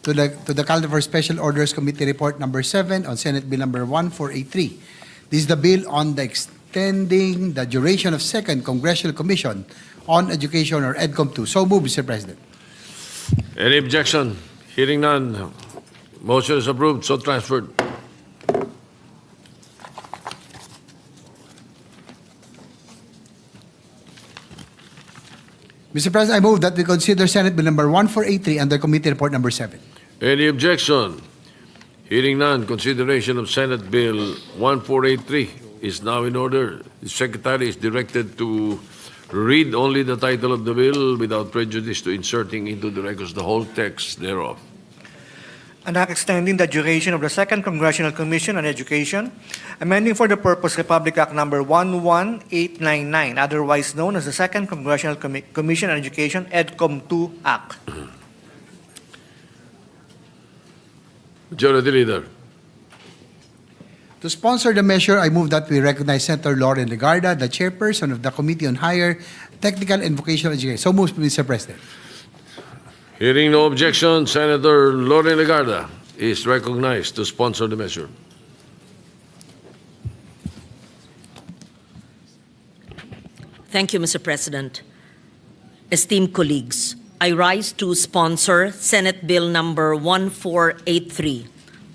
to the calendar for Special Orders Committee Report number 7 on Senate Bill number 1483. This is the bill on the extending the duration of Second Congressional Commission on Education or EDCOM 2. So move, Mr. President. Any objection? Hearing none. Motion is approved. So transferred. Mr. President, I move that we consider Senate Bill number 1483 under Committee Report number 7. Any objection? Hearing none, consideration of Senate Bill 1483 is now in order. The Secretary is directed to read only the title of the bill without prejudice to inserting into the records the whole text thereof. an act extending the duration of the Second Congressional Commission on Education, amending for the purpose Republic Act Number 11899, otherwise known as the Second Congressional Commission on Education, EDCOM 2 Act. Majority Leader. To sponsor the measure, I move that we recognize Senator Lauren Legarda, the chairperson of the Committee on Higher Technical and Vocational Education. So moved, Mr. President. Hearing no objection, Senator Loren Legarda is recognized to sponsor the measure. Thank you, Mr. President. Esteemed colleagues, I rise to sponsor Senate Bill number 1483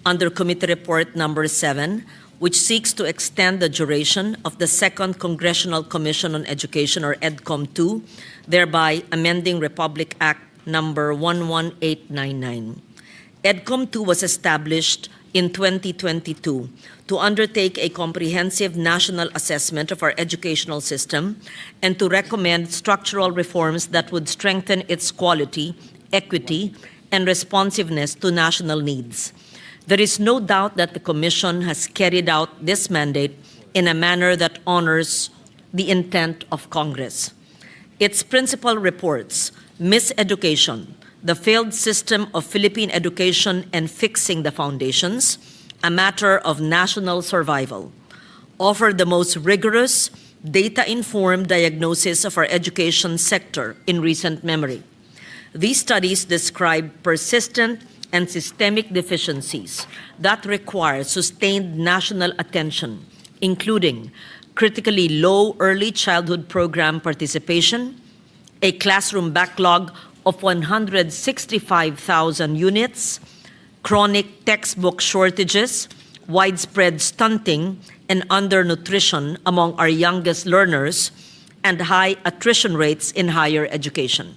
under Committee Report number 7, which seeks to extend the duration of the Second Congressional Commission on Education, or EDCOM 2, thereby amending Republic Act number 11899. EDCOM 2 was established in 2022 to undertake a comprehensive national assessment of our educational system and to recommend structural reforms that would strengthen its quality, equity, and responsiveness to national needs. There is no doubt that the Commission has carried out this mandate in a manner that honors the intent of Congress. Its principal reports, Miseducation, the Failed System of Philippine Education and Fixing the Foundations, a Matter of National Survival, offer the most rigorous, data-informed diagnosis of our education sector in recent memory. These studies describe persistent and systemic deficiencies that require sustained national attention, including critically low early childhood program participation, a classroom backlog of 165,000 units, chronic textbook shortages, widespread stunting and undernutrition among our youngest learners, and high attrition rates in higher education.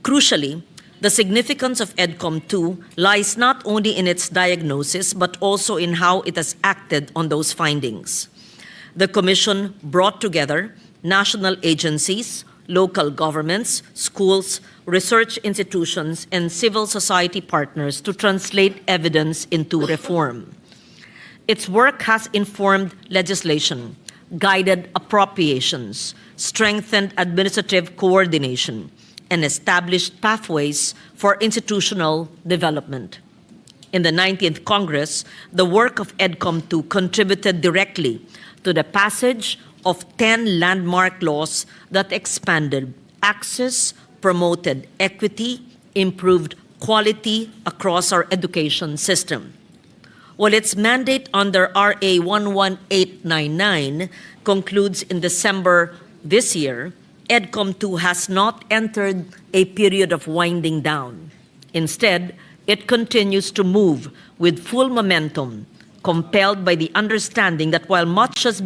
Crucially, the significance of EDCOM 2 lies not only in its diagnosis, but also in how it has acted on those findings. The Commission brought together national agencies, local governments, schools, research institutions, and civil society partners to translate evidence into reform. Its work has informed legislation, guided appropriations, strengthened administrative coordination, and established pathways for institutional development. In the 19th Congress, the work of EDCOM 2 contributed directly to the passage of 10 landmark laws that expanded access, promoted equity, improved quality across our education system. While its mandate under RA 11899 concludes in December this year, EDCOM 2 has not entered a period of winding down. Instead, it continues to move with full momentum, compelled by the understanding that while much has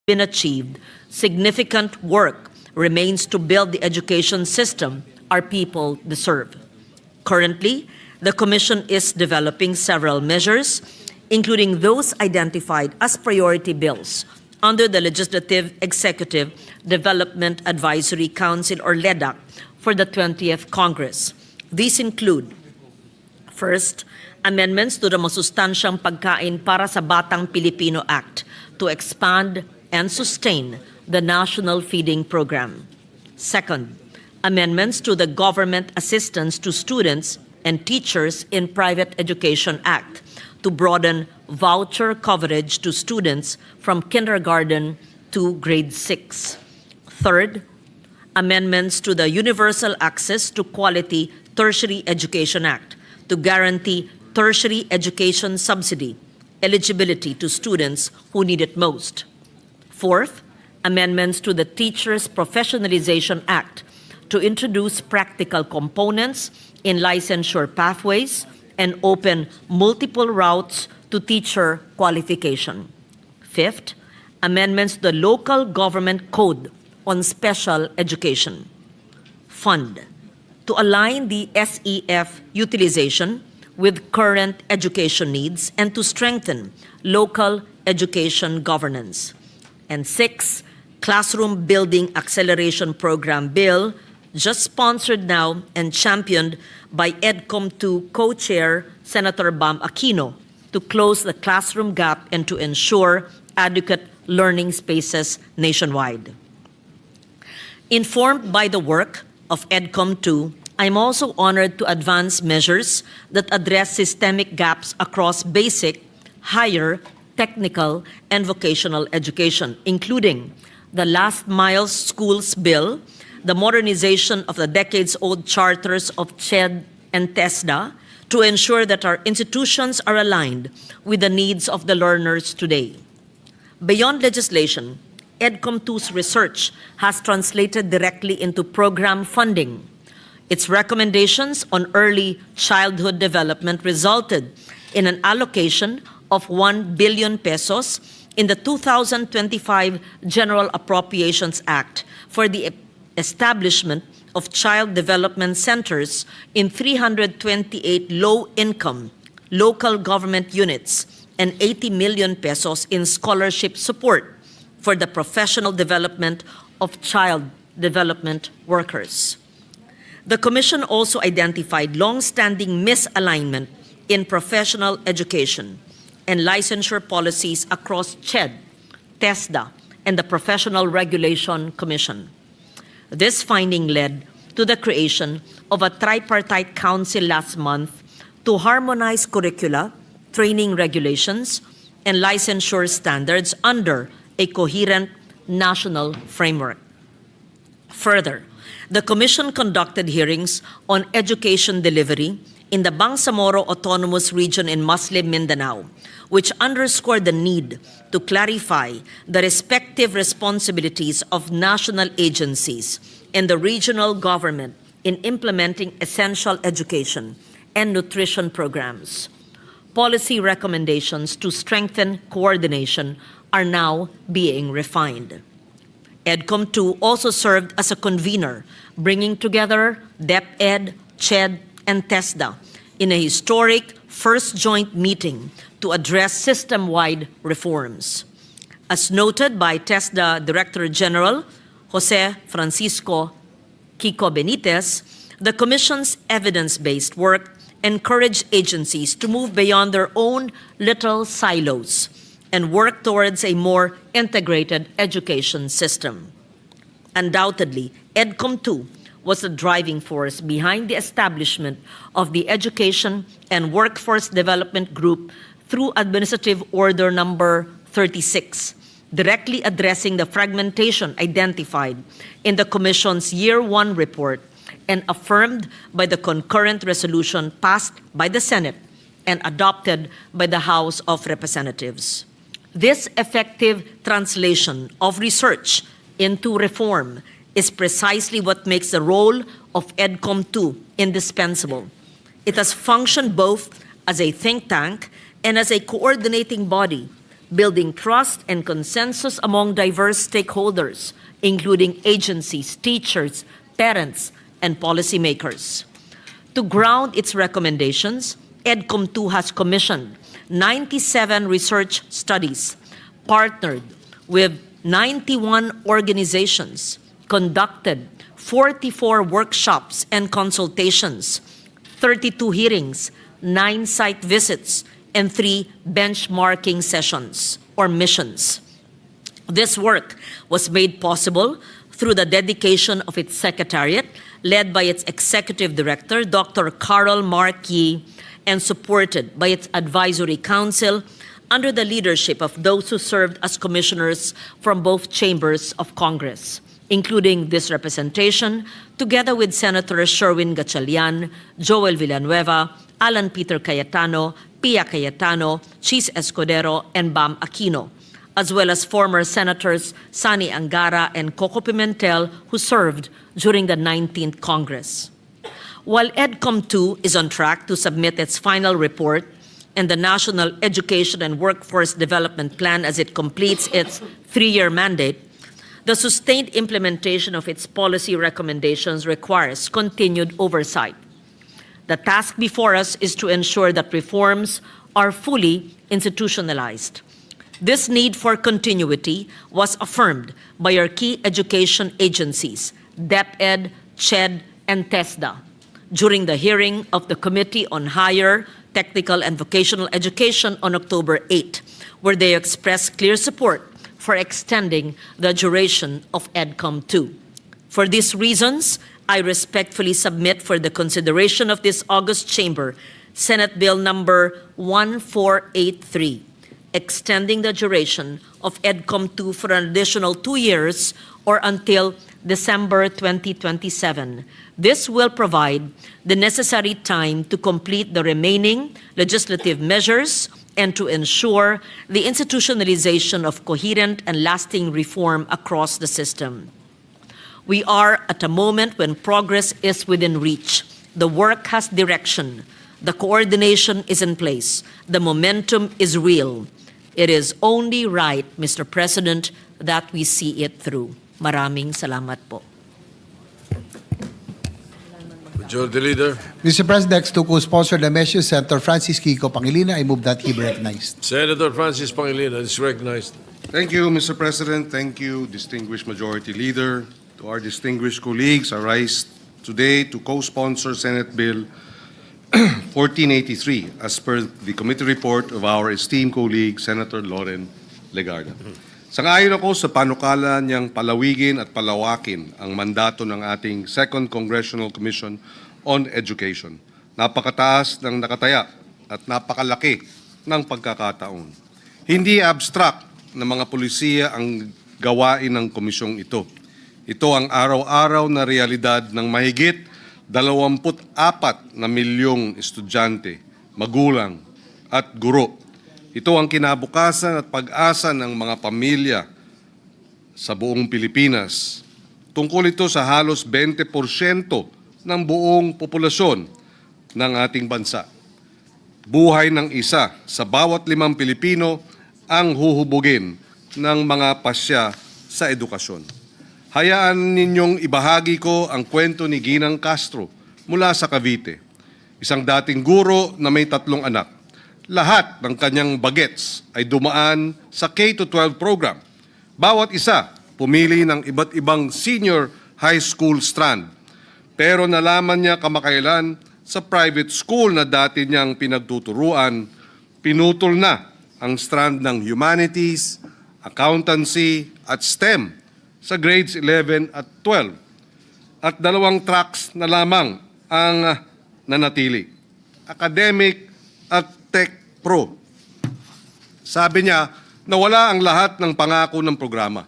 been achieved, significant work remains to build the education system our people deserve. Currently, the Commission is developing several measures, including those identified as priority bills under the Legislative Executive Development Advisory Council, or LEDAC, for the 20th Congress. These include, first, amendments to the Masustansyang Pagkain para sa Batang Pilipino Act to expand and sustain the National Feeding Program. Second, amendments to the Government Assistance to Students and Teachers in Private Education Act to broaden voucher coverage to students from kindergarten to grade 6. Third, amendments to the Universal Access to Quality Tertiary Education Act to guarantee tertiary education subsidy eligibility to students who need it most. Fourth, amendments to the Teachers Professionalization Act to introduce practical components in licensure pathways and open multiple routes to teacher qualification. Fifth, amendments to the Local Government Code on Special Education. Fund, to align the SEF utilization with current education needs and to strengthen local education governance. And six, Classroom Building Acceleration Program Bill just sponsored now and championed by EDCOM2 co-chair Senator Bam Aquino to close the classroom gap and to ensure adequate learning spaces nationwide. Informed by the work of EDCOM2, I'm also honored to advance measures that address systemic gaps across basic, higher, technical, and vocational education, including the Last Mile Schools Bill, the modernization of the decades-old charters of CHED and TESDA to ensure that our institutions are aligned with the needs of the learners today. Beyond legislation, EDCOM2's research has translated directly into program funding. Its recommendations on early childhood development resulted in an allocation of 1 billion pesos in the 2025 General Appropriations Act for the establishment of child development centers in 328 low-income local government units and 80 million pesos in scholarship support for the professional development of child development workers. The Commission also identified long-standing misalignment in professional education and licensure policies across CHED, TESDA, and the Professional Regulation Commission. This finding led to the creation of a tripartite council last month to harmonize curricula, training regulations, and licensure standards under a coherent national framework. Further, the Commission conducted hearings on education delivery in the Bangsamoro Autonomous Region in Muslim Mindanao, which underscored the need to clarify the respective responsibilities of national agencies and the regional government in implementing essential education and nutrition programs. Policy recommendations to strengthen coordination are now being refined. EDCOM2 also served as a convener, bringing together DepEd, CHED, and TESDA in a historic first joint meeting to address system-wide reforms. As noted by TESDA Director General Jose Francisco Kiko Benitez, the Commission's evidence-based work encouraged agencies to move beyond their own little silos and work towards a more integrated education system. Undoubtedly, EDCOM2 was the driving force behind the establishment of the Education and Workforce Development Group through Administrative Order Number 36, directly addressing the fragmentation identified in the Commission's Year 1 report and affirmed by the concurrent resolution passed by the Senate and adopted by the House of Representatives. This effective translation of research into reform is precisely what makes the role of EDCOM2 indispensable. It has functioned both as a think tank and as a coordinating body, building trust and consensus among diverse stakeholders, including agencies, teachers, parents, and policymakers. To ground its recommendations, EDCOM2 has commissioned 97 research studies, partnered with 91 organizations, conducted 44 workshops and consultations, 32 hearings, 9 site visits, and 3 benchmarking sessions or missions. This work was made possible through the dedication of its secretariat, led by its executive director, Dr. Carol Markey, and supported by its advisory council under the leadership of those who served as commissioners from both chambers of Congress, including this representation, together with Senator Sherwin Gatchalian, Joel Villanueva, Alan Peter Cayetano, Pia Cayetano, Chis Escudero, and Bam Aquino, as well as former Senators Sani Angara and Coco Pimentel, who served during the 19th Congress. While EDCOM2 is on track to submit its final report and the National Education and Workforce Development Plan as it completes its 3-year mandate, the sustained implementation of its policy recommendations requires continued oversight. The task before us is to ensure that reforms are fully institutionalized. This need for continuity was affirmed by our key education agencies, DepEd, CHED, and TESDA during the hearing of the Committee on Higher, Technical, and Vocational Education on October 8, where they expressed clear support for extending the duration of EDCOM 2. For these reasons, I respectfully submit for the consideration of this August Chamber Senate Bill number 1483, extending the duration of EDCOM 2 for an additional 2 years or until December 2027. This will provide the necessary time to complete the remaining legislative measures and to ensure the institutionalization of coherent and lasting reform across the system. We are at a moment when progress is within reach. The work has direction. The coordination is in place. The momentum is real. It is only right, Mr. President, that we see it through. Maraming salamat po. Majority Leader. Mr. President, next to co-sponsor the measure, Senator Francis Kiko Pangilinan. I move that he be recognized. Senator Francis Pangilinan is recognized. Thank you, Mr. President. Thank you, distinguished Majority Leader. To our distinguished colleagues, I rise today to co-sponsor Senate Bill 1483 as per the committee report of our esteemed colleague, Senator Loren Legarda. Sangayon ako sa panukala niyang palawigin at palawakin ang mandato ng ating Second Congressional Commission on Education. Napakataas ng nakataya at napakalaki ng pagkakataon. Hindi abstract na mga pulisiya ang gawain ng komisyong ito. Ito ang araw-araw na realidad ng mahigit 24 na milyong estudyante, magulang at guro. Ito ang kinabukasan at pag-asa ng mga pamilya sa buong Pilipinas. Tungkol ito sa halos 20% ng buong populasyon ng ating bansa. Buhay ng isa sa bawat 5 Pilipino ang huhubugin ng mga pasya sa edukasyon. Hayaan ninyong ibahagi ko ang kwento ni Ginang Castro mula sa Cavite, isang dating guro na may 3 anak. Lahat ng kanyang bagets ay dumaan sa K-12 program. Bawat isa pumili ng iba't ibang senior high school strand. Pero nalaman niya kamakailan sa private school na dati niyang pinagtuturuan, pinutol na ang strand ng humanities, accountancy at STEM sa grades 11 at 12. At 2 tracks na lamang ang nanatili, academic at Tech Pro. Sabi niya, nawala ang lahat ng pangako ng programa.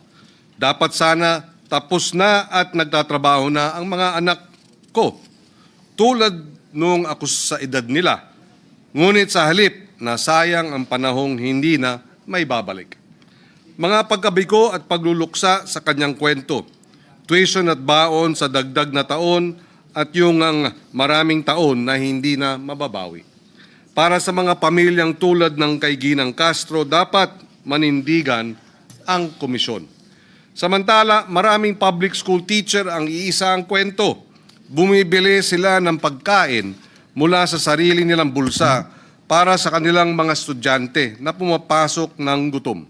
Dapat sana tapos na at nagtatrabaho na ang mga anak ko. Tulad nung ako sa edad nila. Ngunit sa halip, nasayang ang panahong hindi na may babalik. Mga pagkabigo at pagluluksa sa kanyang kwento, tuition at baon sa dagdag na taon at yung ang maraming taon na hindi na mababawi. Para sa mga pamilyang tulad ng kay Ginang Castro, dapat manindigan ang komisyon. Samantala, maraming public school teacher ang iisa ang kwento. Bumibili sila ng pagkain mula sa sarili nilang bulsa para sa kanilang mga estudyante na pumapasok ng gutom.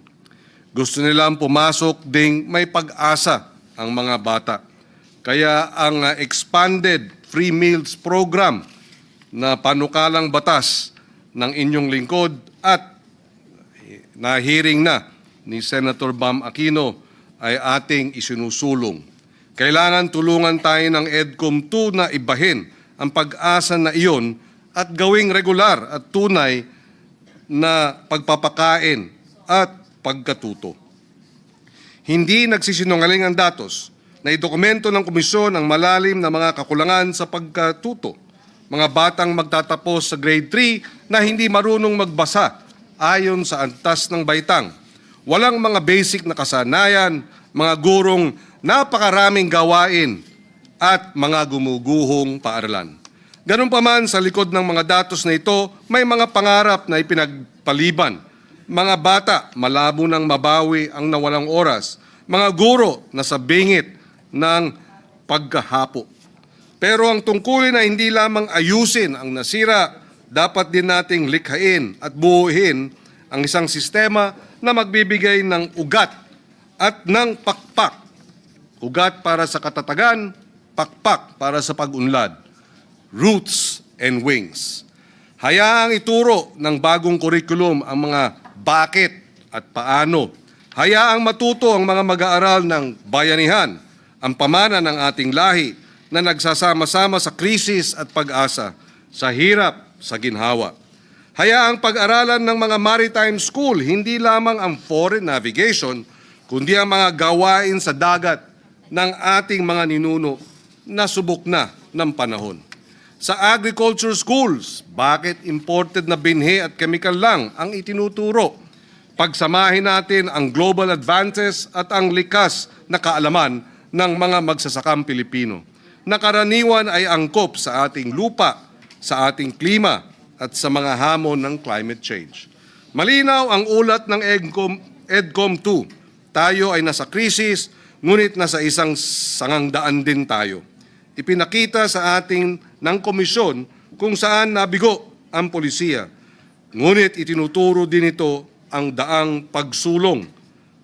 Gusto nilang pumasok ding may pag-asa ang mga bata. Kaya ang expanded free meals program na panukalang batas ng inyong lingkod at na-hearing na ni Senator Bam Aquino ay ating isinusulong. Kailangan tulungan tayo ng EDCOM 2 na ibahin ang pag-asa na iyon at gawing regular at tunay na pagpapakain at pagkatuto. Hindi nagsisinungaling ang datos na idokumento ng komisyon ang malalim na mga kakulangan sa pagkatuto. Mga batang magtatapos sa grade 3 na hindi marunong magbasa ayon sa antas ng baitang. Walang mga basic na kasanayan, mga gurong napakaraming gawain at mga gumuguhong paaralan. Ganun pa man sa likod ng mga datos na ito, may mga pangarap na ipinagpaliban. Mga bata, malabo nang mabawi ang nawalang oras. Mga guro na sa bingit ng pagkahapo. Pero ang tungkulin na hindi lamang ayusin ang nasira, dapat din nating likhain at buuhin ang isang sistema na magbibigay ng ugat at ng pakpak. Ugat para sa katatagan pakpak para sa pag-unlad, roots and wings. Hayaang ituro ng bagong kurikulum ang mga bakit at paano. Hayaang matuto ang mga mag-aaral ng bayanihan, ang pamana ng ating lahi na nagsasama-sama sa krisis at pag-asa, sa hirap, sa ginhawa. Hayaang pag-aralan ng mga maritime school, hindi lamang ang foreign navigation, kundi ang mga gawain sa dagat ng ating mga ninuno na subok na ng panahon. Sa agriculture schools, bakit imported na binhi at chemical lang ang itinuturo? Pagsamahin natin ang global advances at ang likas na kaalaman ng mga magsasakang Pilipino na karaniwan ay angkop sa ating lupa, sa ating klima at sa mga hamon ng climate change. Malinaw ang ulat ng EDCOM 2. Tayo ay nasa krisis, ngunit nasa isang sangangdaan din tayo. Ipinakita sa ating ng komisyon kung saan nabigo ang polisiya. Ngunit itinuturo din ito ang daang pagsulong,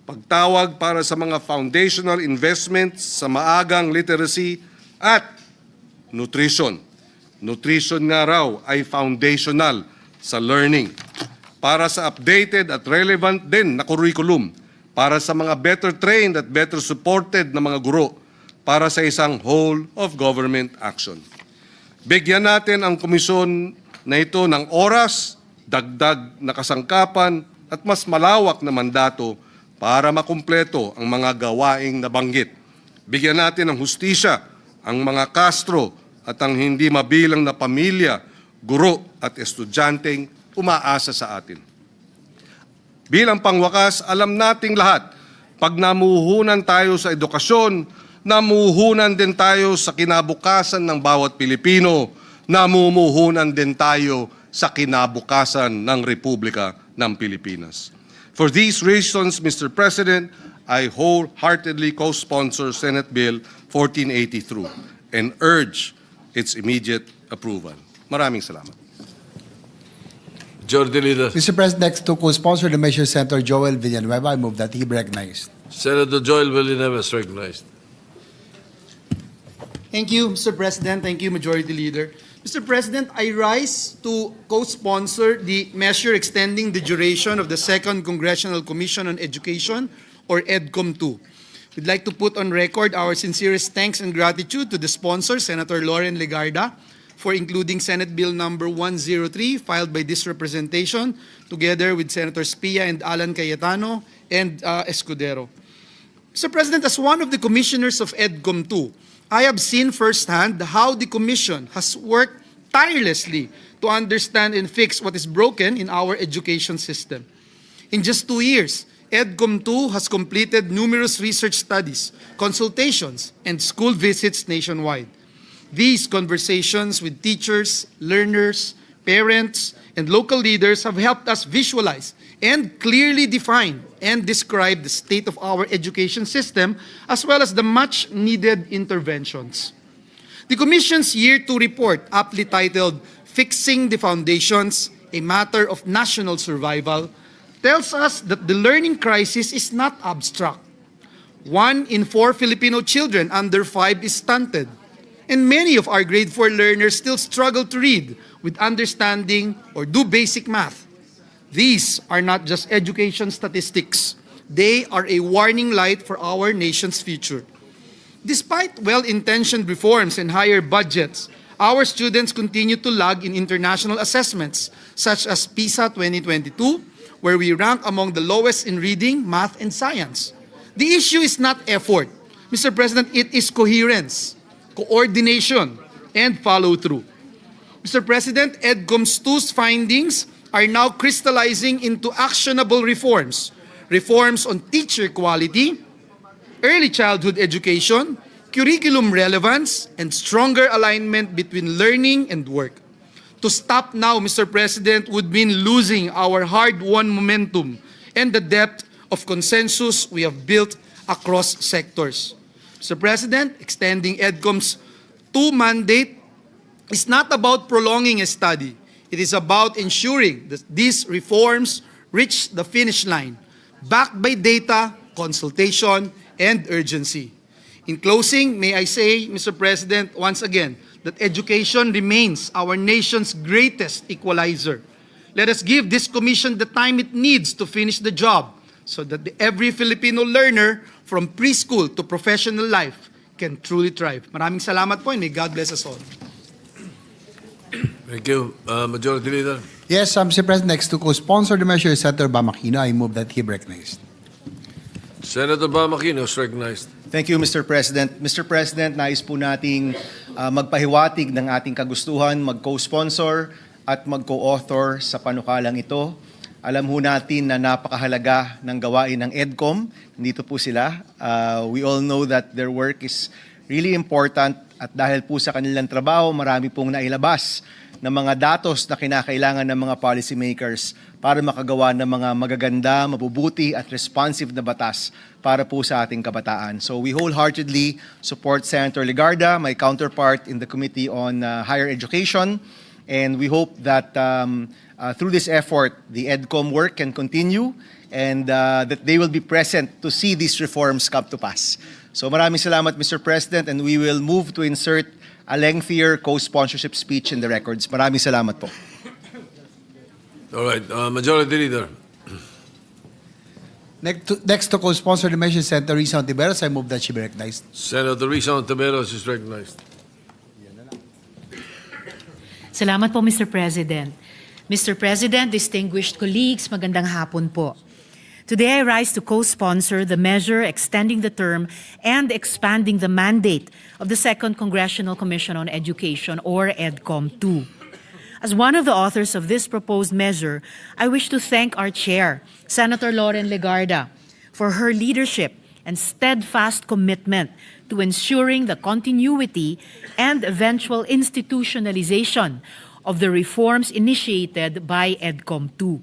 pagtawag para sa mga foundational investments sa maagang literacy at nutrition. Nutrition nga raw ay foundational sa learning para sa updated at relevant din na curriculum, para sa mga better trained at better supported na mga guro, para sa isang whole of government action. Bigyan natin ang komisyon na ito ng oras, dagdag na kasangkapan at mas malawak na mandato para makumpleto ang mga gawaing nabanggit. Bigyan natin ng hustisya ang mga Castro at ang hindi mabilang na pamilya, guro at estudyanteng umaasa sa atin. Bilang pangwakas, alam nating lahat, pag namuhunan tayo sa edukasyon, namuhunan din tayo sa kinabukasan ng bawat Pilipino, namumuhunan din tayo sa kinabukasan ng Republika ng Pilipinas. For these reasons, Mr. President, I wholeheartedly co-sponsor Senate Bill 1483 and urge its immediate approval. Maraming salamat. Majority Leader. Mr. President, next to co-sponsor the measure, Senator Joel Villanueva. I move that he be recognized. Senator Joel Villanueva is recognized. Thank you, Mr. President. Thank you, Majority Leader. Mr. President, I rise to co-sponsor the measure extending the duration of the Second Congressional Commission on Education, or EDCOM 2. We'd like to put on record our sincerest thanks and gratitude to the sponsor, Senator Loren Legarda, for including Senate Bill number 103, filed by this representation, together with Senators Pia and Alan Cayetano and Escudero. Mr. President, as one of the commissioners of EDCOM 2, I have seen firsthand how the Commission has worked tirelessly to understand and fix what is broken in our education system. In just 2 years, EDCOM 2 has completed numerous research studies, consultations, and school visits nationwide. These conversations with teachers, learners, parents, and local leaders have helped us visualize and clearly define and describe the state of our education system, as well as the much-needed interventions. The Commission's Year 2 report, aptly titled Fixing the Foundations, a Matter of National Survival, tells us that the learning crisis is not abstract. 1 in 4 Filipino children under 5 is stunted, and many of our grade 4 learners still struggle to read with understanding or do basic math. These are not just education statistics. They are a warning light for our nation's future. Despite well-intentioned reforms and higher budgets, our students continue to lag in international assessments, such as PISA 2022, where we rank among the lowest in reading, math, and science. The issue is not effort. Mr. President, it is coherence, coordination, and follow-through. Mr. President, EDCOM's 2's findings are now crystallizing into actionable reforms. Reforms on teacher quality, early childhood education, curriculum relevance, and stronger alignment between learning and work. To stop now, Mr. President, would mean losing our hard-won momentum and the depth of consensus we have built across sectors. Mr. President, extending EDCOM's 2 mandate is not about prolonging a study. It is about ensuring that these reforms reach the finish line, backed by data, consultation, and urgency. In closing, may I say, Mr. President, once again, that education remains our nation's greatest equalizer. Let us give this commission the time it needs to finish the job so that every Filipino learner from preschool to professional life can truly thrive. Maraming salamat po and may God bless us all. Thank you. Majority Leader. Yes, Mr. President, next to co-sponsor the measure is Senator Bam Aquino. I move that he be recognized. Senator Bam Aquino is recognized. Thank you, Mr. President. Mr. President, nais po nating magpahiwatig ng ating kagustuhan, mag-co-sponsor at mag-co-author sa panukalang ito. Alam ho natin na napakahalaga ng gawain ng EDCOM. Nandito po sila. We all know that their work is really important at dahil po sa kanilang trabaho, marami pong nailabas ng mga datos na kinakailangan ng mga policymakers para makagawa ng mga magaganda, mabubuti at responsive na batas para po sa ating kabataan. So we wholeheartedly support Senator Legarda, my counterpart in the Committee on Higher Education, and we hope that through this effort, the EDCOM work can continue and that they will be present to see these reforms come to pass. So maraming salamat, Mr. President, and we will move to insert a lengthier co-sponsorship speech in the records. Maraming salamat po. All right. Majority Leader. Next to co-sponsor the measure is Senator Risa Ontiveros. I move that she be recognized. Senator Risa Ontiveros is recognized. Salamat po, Mr. President. Mr. President, distinguished colleagues, magandang hapon po. Today, I rise to co-sponsor the measure extending the term and expanding the mandate of the Second Congressional Commission on Education, or EDCOM-2. As one of the authors of this proposed measure, I wish to thank our chair, Senator Lauren Legarda, for her leadership and steadfast commitment to ensuring the continuity and eventual institutionalization of the reforms initiated by EDCOM-2.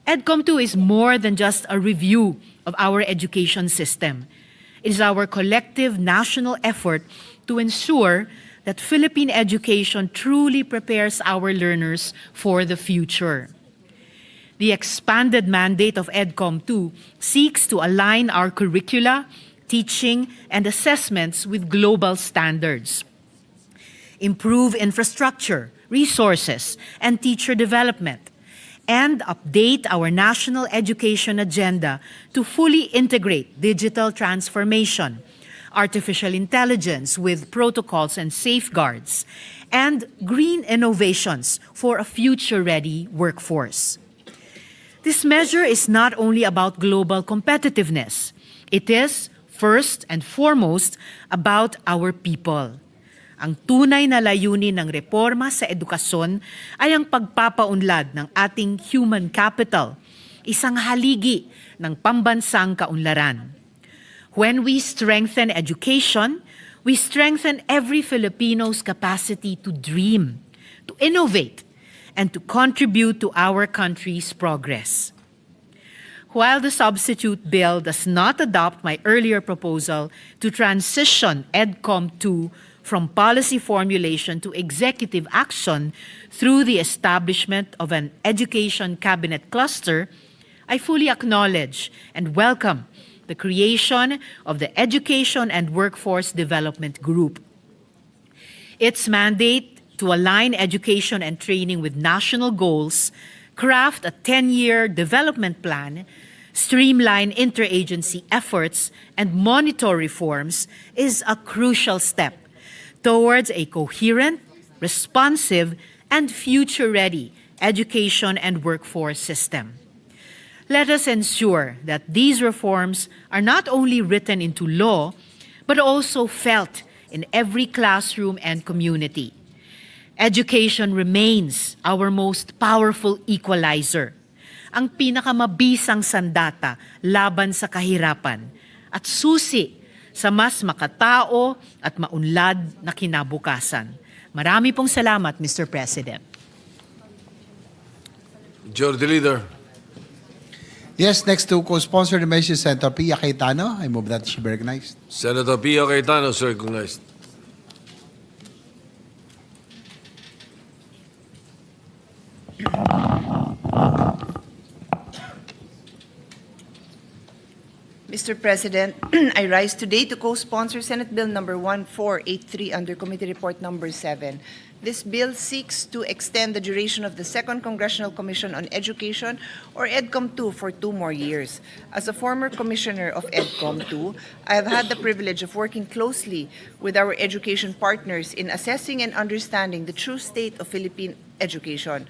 EDCOM-2 is more than just a review of our education system. It is our collective national effort to ensure that Philippine education truly prepares our learners for the future. The expanded mandate of EDCOM-2 seeks to align our curricula, teaching, and assessments with global standards, improve infrastructure, resources, and teacher development, and update our national education agenda to fully integrate digital transformation, artificial intelligence with protocols and safeguards, and green innovations for a future-ready workforce. This measure is not only about global competitiveness. It is, first and foremost, about our people. Ang tunay na layunin ng reforma sa edukasyon ay ang pagpapaunlad ng ating human capital, isang haligi ng pambansang kaunlaran. When we strengthen education, we strengthen every Filipino's capacity to dream, to innovate, and to contribute to our country's progress. While the substitute bill does not adopt my earlier proposal to transition EDCOM-2 from policy formulation to executive action through the establishment of an education cabinet cluster, I fully acknowledge and welcome the creation of the Education and Workforce Development Group. Its mandate to align education and training with national goals, craft a 10-year development plan, streamline interagency efforts, and monitor reforms is a crucial step towards a coherent, responsive, and future-ready education and workforce system. Let us ensure that these reforms are not only written into law, but also felt in every classroom and community. Education remains our most powerful equalizer, ang pinakamabisang sandata laban sa kahirapan, at susi sa mas makatao at maunlad na kinabukasan. Marami pong salamat, Mr. President. Majority Leader. Yes, next to co-sponsor the measure is Senator Pia Cayetano. I move that she be recognized. Senator Pia Cayetano is recognized. Mr. Mr. President, I rise today to co-sponsor Senate Bill number 1483 under Committee Report number 7. This bill seeks to extend the duration of the Second Congressional Commission on Education, or EDCOM-2, for 2 more years. As a former commissioner of EDCOM-2, I have had the privilege of working closely with our education partners in assessing and understanding the true state of Philippine education.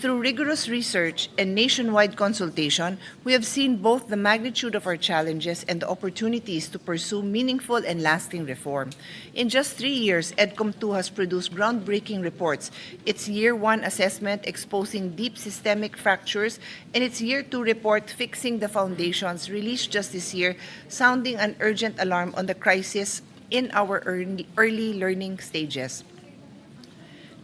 Through rigorous research and nationwide consultation, we have seen both the magnitude of our challenges and the opportunities to pursue meaningful and lasting reform. In just 3 years, EDCOM-2 has produced groundbreaking reports, its Year 1 assessment exposing deep systemic fractures, and its Year 2 report fixing the foundations, released just this year, sounding an urgent alarm on the crisis in our early learning stages.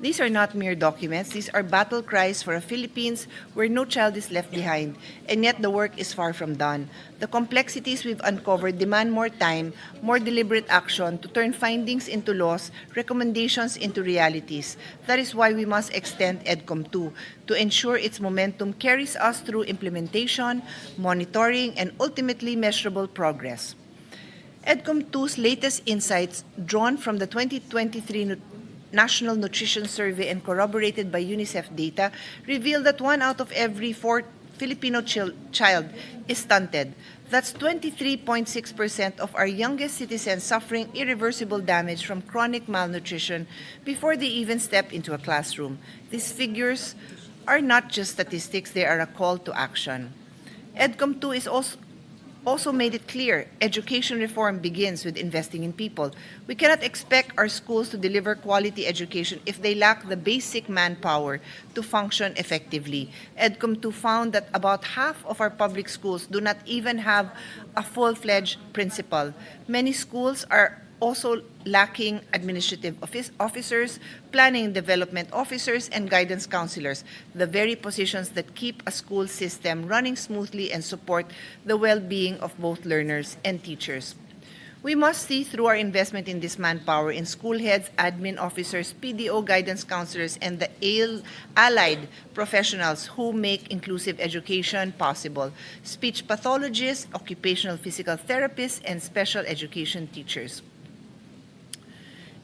These are not mere documents. These are battle cries for a Philippines where no child is left behind, and yet the work is far from done. The complexities we've uncovered demand more time, more deliberate action to turn findings into laws, recommendations into realities. That is why we must extend EDCOM-2 to ensure its momentum carries us through implementation, monitoring, and ultimately measurable progress. EDCOM-2's latest insights, drawn from the 2023 National Nutrition Survey and corroborated by UNICEF data, reveal that 1 out of every 4 Filipino child is stunted. That's 23.6% of our youngest citizens suffering irreversible damage from chronic malnutrition before they even step into a classroom. These figures are not just statistics, they are a call to action. EDCOM-2 is also made it clear education reform begins with investing in people. We cannot expect our schools to deliver quality education if they lack the basic manpower to function effectively. EDCOM-2 found that about half of our public schools do not even have a full-fledged principal. Many schools are also lacking administrative officers, planning and development officers, and guidance counselors, the very positions that keep a school system running smoothly and support the well-being of both learners and teachers. We must see through our investment in this manpower in school heads, admin officers, PDO guidance counselors, and the allied professionals who make inclusive education possible: speech pathologists, occupational physical therapists, and special education teachers.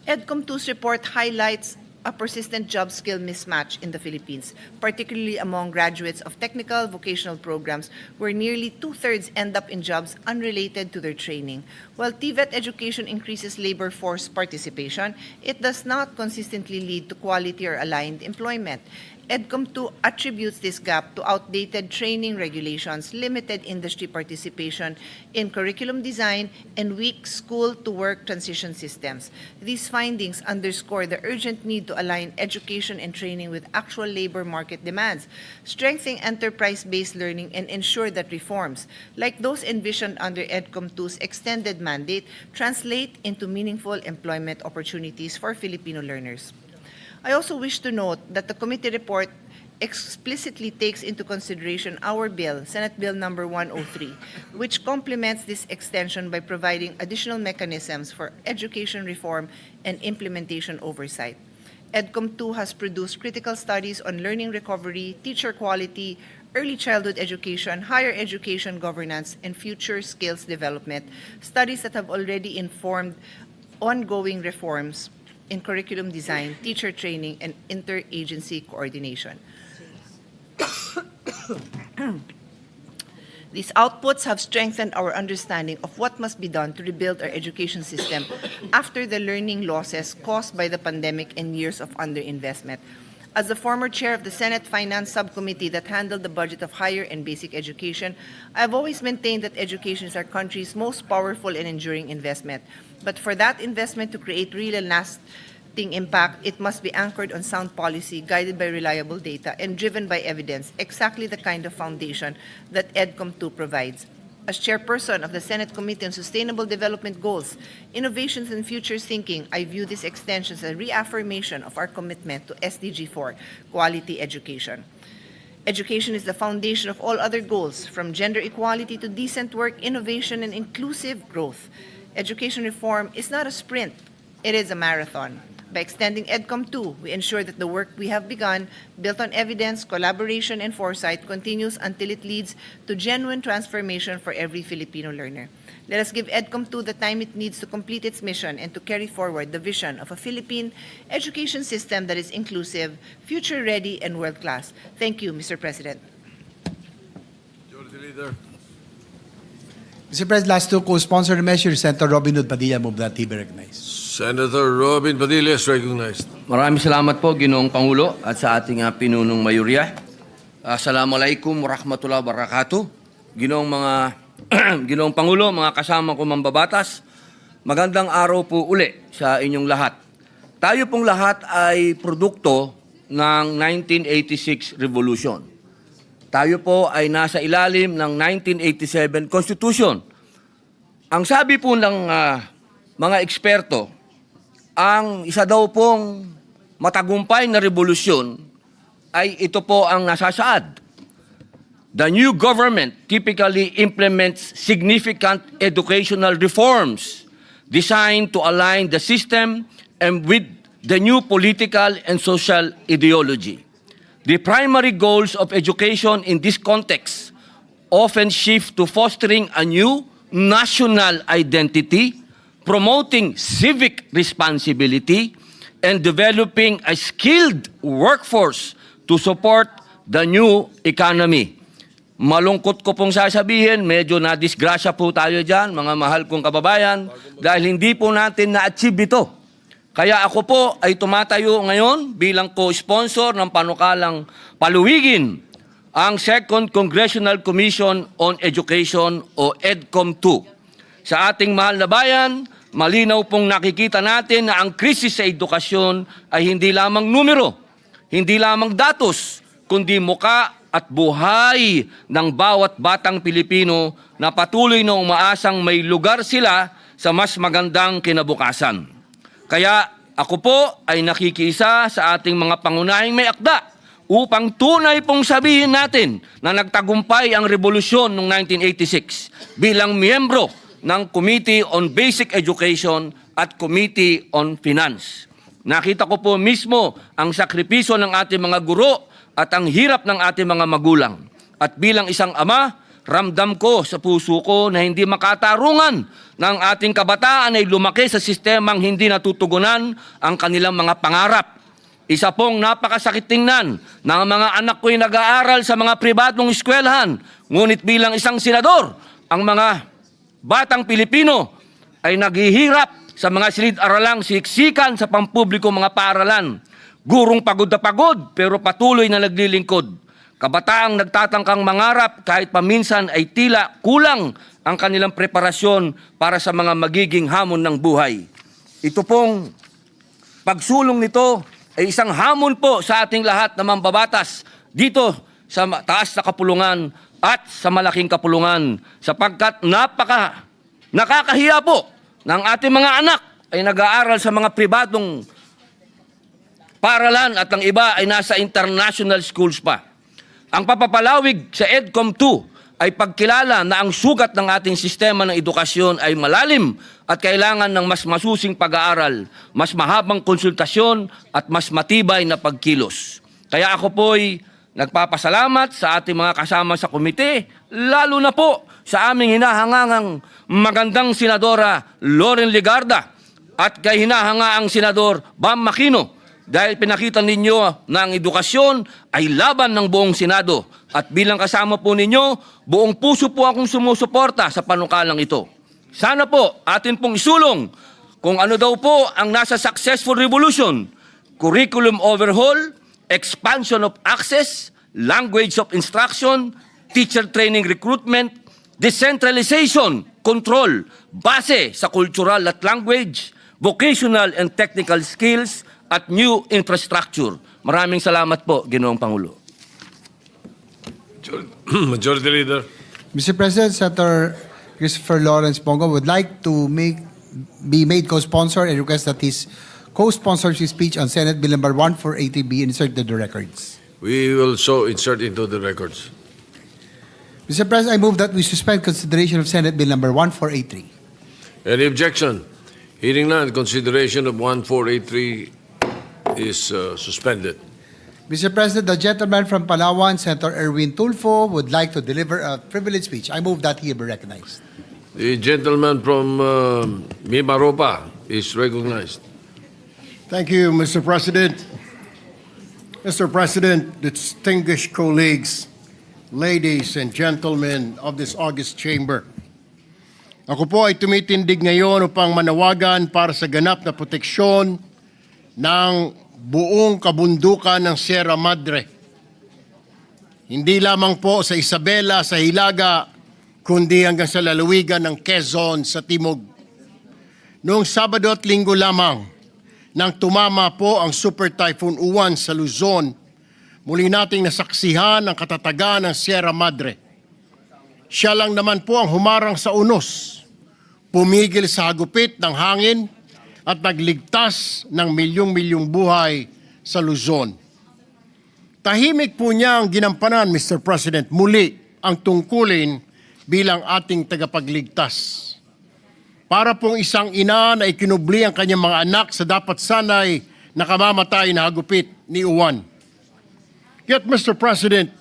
EDCOM-2's report highlights a persistent job skill mismatch in the Philippines, particularly among graduates of technical vocational programs, where nearly 2/3 end up in jobs unrelated to their training. While TVET education increases labor force participation, it does not consistently lead to quality or aligned employment. EDCOM-2 attributes this gap to outdated training regulations, limited industry participation in curriculum design, and weak school-to-work transition systems. These findings underscore the urgent need to align education and training with actual labor market demands, strengthen enterprise-based learning, and ensure that reforms, like those envisioned under EDCOM-2's extended mandate, translate into meaningful employment opportunities for Filipino learners. I also wish to note that the committee report explicitly takes into consideration our bill, Senate Bill number 103, which complements this extension by providing additional mechanisms for education reform and implementation oversight. EDCOM-2 has produced critical studies on learning recovery, teacher quality, early childhood education, higher education governance, and future skills development, studies that have already informed ongoing reforms in curriculum design, teacher training, and interagency coordination. These outputs have strengthened our understanding of what must be done to rebuild our education system after the learning losses caused by the pandemic and years of underinvestment. As the former chair of the Senate Finance Subcommittee that handled the budget of higher and basic education, I have always maintained that education is our country's most powerful and enduring investment. But for that investment to create real and lasting impact, it must be anchored on sound policy, guided by reliable data, and driven by evidence, exactly the kind of foundation that EDCOM-2 provides. As chairperson of the Senate Committee on Sustainable Development Goals, Innovations and Futures Thinking, I view this extension as a reaffirmation of our commitment to SDG 4, quality education. Education is the foundation of all other goals, from gender equality to decent work, innovation, and inclusive growth. Education reform is not a sprint, it is a marathon. By extending EDCOM 2, we ensure that the work we have begun, built on evidence, collaboration, and foresight, continues until it leads to genuine transformation for every Filipino learner. Let us give EDCOM 2 the time it needs to complete its mission and to carry forward the vision of a Philippine education system that is inclusive, future-ready, and world-class. Thank you, Mr. President. Majority Leader. Mr. President, last to co-sponsor the measure, Senator Robin Hood Padilla, move that he be recognized. Senator Robin Padilla is recognized. Maraming salamat po, Ginoong Pangulo, at sa ating pinunong mayurya. Assalamualaikum warahmatullahi wabarakatuh. Ginoong Pangulo, mga kasama ko mambabatas, magandang araw po uli sa inyong lahat. Tayo pong lahat ay produkto ng 1986 Revolution. Tayo po ay nasa ilalim ng 1987 Constitution. Ang sabi po ng mga eksperto, ang isa daw pong matagumpay na revolusyon ay ito po ang nasasaad. The new government typically implements significant educational reforms designed to align the system and with the new political and social ideology. The primary goals of education in this context often shift to fostering a new national identity, promoting civic responsibility, and developing a skilled workforce to support the new economy. Malungkot ko pong sasabihin, medyo na-disgrasya po tayo dyan, mga mahal kong kababayan, dahil hindi po natin na-achieve ito. Kaya ako po ay tumatayo ngayon bilang co-sponsor ng panukalang paluwigin ang Second Congressional Commission on Education o EDCOM 2. Sa ating mahal na bayan, malinaw pong nakikita natin na ang krisis sa edukasyon ay hindi lamang numero, hindi lamang datos, kundi muka at buhay ng bawat batang Pilipino na patuloy na umaasang may lugar sila sa mas magandang kinabukasan. Kaya ako po ay nakikiisa sa ating mga pangunahing may akda upang tunay pong sabihin natin na nagtagumpay ang revolusyon noong 1986 bilang miyembro ng Committee on Basic Education at Committee on Finance. Nakita ko po mismo ang sakripisyo ng ating mga guro at ang hirap ng ating mga magulang. At bilang isang ama, ramdam ko sa puso ko na hindi makatarungan ng ating kabataan ay lumaki sa sistemang hindi natutugunan ang kanilang mga pangarap. Isa pong napakasakit tingnan na ang mga anak ko'y nag-aaral sa mga pribadong eskwelahan. Ngunit bilang isang senador, ang mga batang Pilipino ay naghihirap sa mga silid-aralang siksikan sa pampubliko mga paaralan. Gurong pagod na pagod pero patuloy na naglilingkod. Kabataang nagtatangkang mangarap kahit paminsan ay tila kulang ang kanilang preparasyon para sa mga magiging hamon ng buhay. Ito pong pagsulong nito ay isang hamon po sa ating lahat na mambabatas dito sa taas na kapulungan at sa malaking kapulungan sapagkat nakakahiya po ng ating mga anak ay nag-aaral sa mga pribadong paaralan at ang iba ay nasa international schools pa. Ang papapalawig sa EDCOM 2 ay pagkilala na ang sugat ng ating sistema ng edukasyon ay malalim at kailangan ng mas masusing pag-aaral, mas mahabang konsultasyon at mas matibay na pagkilos. Kaya ako po'y nagpapasalamat sa ating mga kasama sa komite, lalo na po sa aming hinahangangang magandang Senadora Loren Legarda at kay hinahangaang Senador Bam Aquino. Dahil pinakita ninyo na ang edukasyon ay laban ng buong Senado. At bilang kasama po ninyo, buong puso po akong sumusuporta sa panukalang ito. Sana po atin pong isulong kung ano daw po ang nasa successful revolution, curriculum overhaul, expansion of access, language of instruction, teacher training recruitment, decentralization, control, base sa cultural at language, vocational and technical skills, at new infrastructure. Maraming salamat po, Ginoong Pangulo. Majority Leader. Mr. President, Senator Christopher Lawrence Bongo would like to be made co-sponsor and request that his co-sponsors his speech on Senate Bill number 1480 be inserted to the records. We will so insert into the records. Mr. President, I move that we suspend consideration of Senate Bill number 1483. Any objection? Hearing none, consideration of 1483 is suspended. Mr. President, the gentleman from Palawan, Senator Erwin Tulfo, would like to deliver a privilege speech. I move that he be recognized. The gentleman from Mimaropa is recognized. Thank you, Mr. President. Mr. President, distinguished colleagues, ladies and gentlemen of this august chamber. Ako po ay tumitindig ngayon upang manawagan para sa ganap na proteksyon ng buong kabundukan ng Sierra Madre. Hindi lamang po sa Isabela, sa Hilaga, kundi hanggang sa lalawigan ng Quezon sa Timog. Noong Sabado at Linggo lamang, nang tumama po ang Super Typhoon Uwan sa Luzon, muli nating nasaksihan ang katatagan ng Sierra Madre. Siya lang naman po ang humarang sa unos, pumigil sa hagupit ng hangin at nagligtas ng milyong-milyong buhay sa Luzon. Tahimik po niya ang ginampanan, Mr. President, muli ang tungkulin bilang ating tagapagligtas. Para pong isang ina na ikinubli ang kanyang mga anak sa dapat sanay nakamamatay na hagupit ni Uwan. Yet, Mr. President,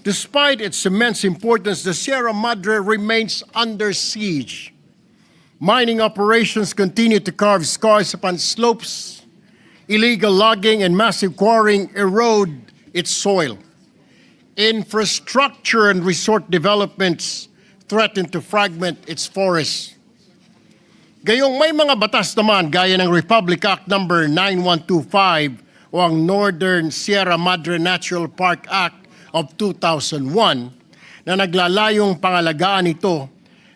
despite its immense importance, the Sierra Madre remains under siege. Mining operations continue to carve scars upon slopes. Illegal logging and massive quarrying erode its soil. Infrastructure and resort developments threaten to fragment its forests. Gayong may mga batas naman gaya ng Republic Act No. 9125 o ang Northern Sierra Madre Natural Park Act of 2001 na naglalayong pangalagaan ito,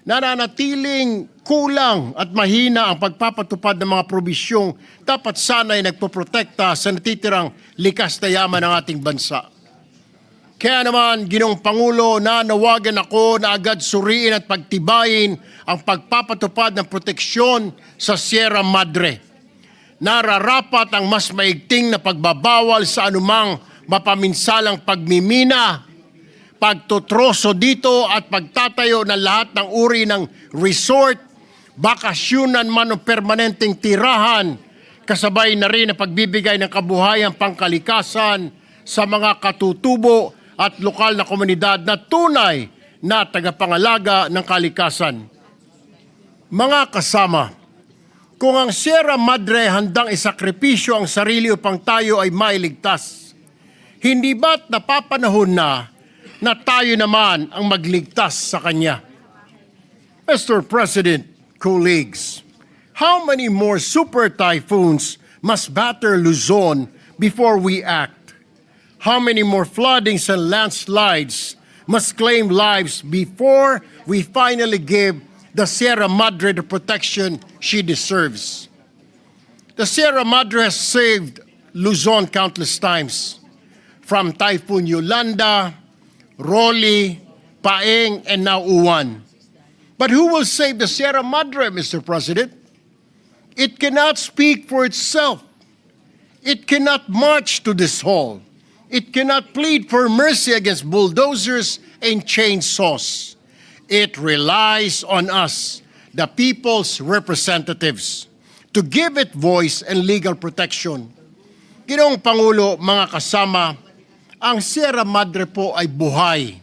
nananatiling kulang at mahina ang pagpapatupad ng mga probisyong dapat sana'y nagpoprotekta sa natitirang likas na yaman ng ating bansa. Kaya naman, Ginoong Pangulo, nanawagan ako na agad suriin at pagtibayin ang pagpapatupad ng proteksyon sa Sierra Madre. Nararapat ang mas maigting na pagbabawal sa anumang mapaminsalang pagmimina, pagtutroso dito at pagtatayo ng lahat ng uri ng resort, bakasyunan man o permanenteng tirahan, kasabay na rin ang pagbibigay ng kabuhayang pangkalikasan sa mga katutubo at lokal na komunidad na tunay na tagapangalaga ng kalikasan. Mga kasama, kung ang Sierra Madre handang isakripisyo ang sarili upang tayo ay mailigtas, hindi ba't napapanahon na tayo naman ang magligtas sa kanya? Mr. President, colleagues, how many more super typhoons must batter Luzon before we act? How many more floodings and landslides must claim lives before we finally give the Sierra Madre the protection she deserves? The Sierra Madre has saved Luzon countless times, from Typhoon Yolanda, Rolly, Paeng, and now Uwan. But who will save the Sierra Madre, Mr. President? It cannot speak for itself. It cannot march to this hall. It cannot plead for mercy against bulldozers and chainsaws. It relies on us, the people's representatives, to give it voice and legal protection. Ginoong Pangulo, mga kasama, ang Sierra Madre po ay buhay.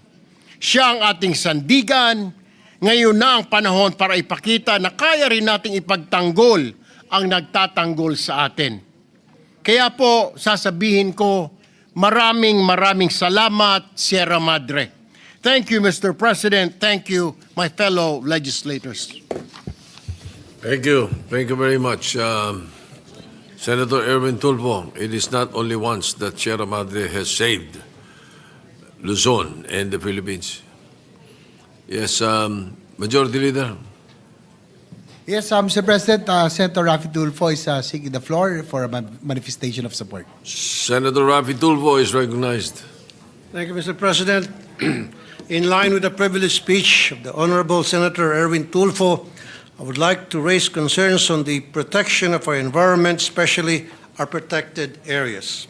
Siya ang ating sandigan. Ngayon na ang panahon para ipakita na kaya rin nating ipagtanggol ang nagtatanggol sa atin. Kaya po, sasabihin ko, maraming salamat, Sierra Madre. Thank you, Mr. President. Thank you, my fellow legislators. Thank you. Thank you very much. Senator Erwin Tulfo, it is not only once that Sierra Madre has saved Luzon and the Philippines. Yes, Majority Leader. Yes, Mr. President, Senator Raffy Tulfo is seeking the floor for a manifestation of support. Senator Raffy Tulfo is recognized. Thank you, Mr. President. In line with the privileged speech of the Honorable Senator Erwin Tulfo, I would like to raise concerns on the protection of our environment, especially our protected areas.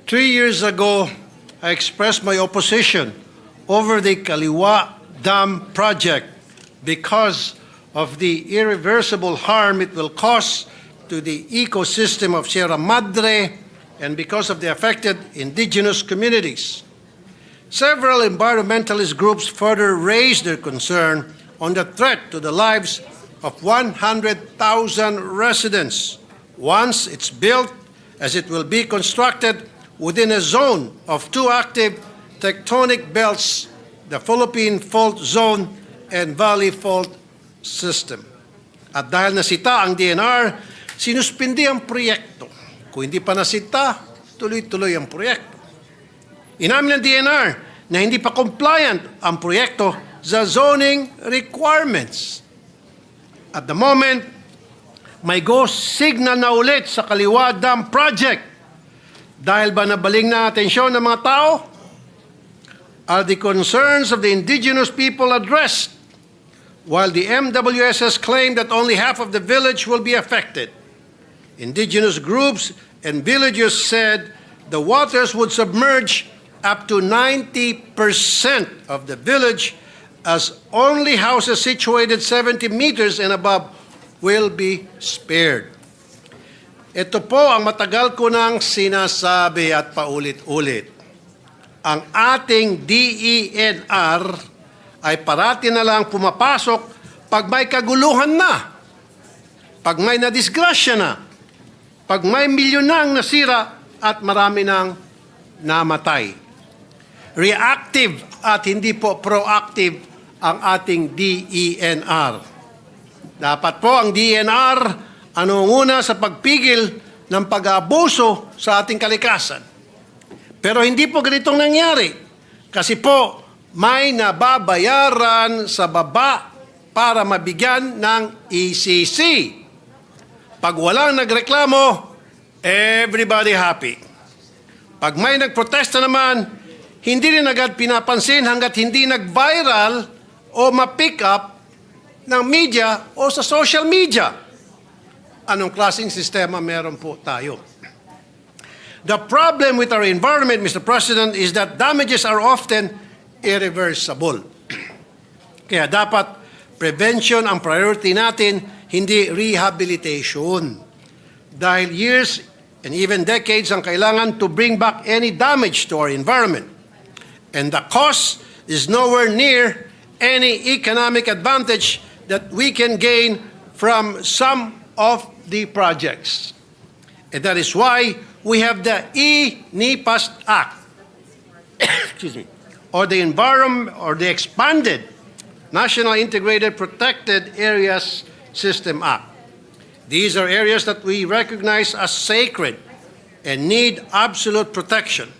3 years ago, I expressed my opposition over the Kaliwa Dam project because of the irreversible harm it will cause to the ecosystem of Sierra Madre and because of the affected indigenous communities. Several environmentalist groups further raised their concern on the threat to the lives of 100,000 residents once it's built, as it will be constructed within a zone of two active tectonic belts, the Philippine Fault Zone and Valley Fault System. At dahil nasita ang DNR, sinuspindi ang proyekto. Kung hindi pa nasita, tuloy-tuloy ang proyekto. Inamin ng DNR na hindi pa compliant ang proyekto sa zoning requirements. At the moment, may go signal na ulit sa Kaliwa Dam Project. Dahil ba nabaling na atensyon ng mga tao? Are the concerns of the indigenous people addressed? While the MWSS claimed that only half of the village will be affected, indigenous groups and villagers said the waters would submerge up to 90% of the village, as only houses situated 70 meters and above will be spared. Ito po ang matagal ko nang sinasabi at paulit-ulit. Ang ating DENR ay parati na lang pumapasok pag may kaguluhan na, pag may nadisgrasya na, pag may milyon nang nasira at marami nang namatay. Reactive at hindi po proactive ang ating DENR. Dapat po ang DENR anunguna sa pagpigil ng pag-aabuso sa ating kalikasan. Pero hindi po ganitong nangyari. Kasi po, may nababayaran sa baba para mabigyan ng ECC. Pag walang nagreklamo, everybody happy. Pag may nagprotesta naman, hindi rin agad pinapansin hanggat hindi nag-viral o ma-pick up ng media o sa social media. Anong klaseng sistema meron po tayo? The problem with our environment, Mr. President, is that damages are often irreversible. Kaya dapat prevention ang priority natin, hindi rehabilitation. Dahil years and even decades ang kailangan to bring back any damage to our environment. And the cost is nowhere near any economic advantage that we can gain from some of the projects. And that is why we have the E-NIPAS Act, excuse me, or the expanded National Integrated Protected Areas System Act. These are areas that we recognize as sacred and need absolute protection.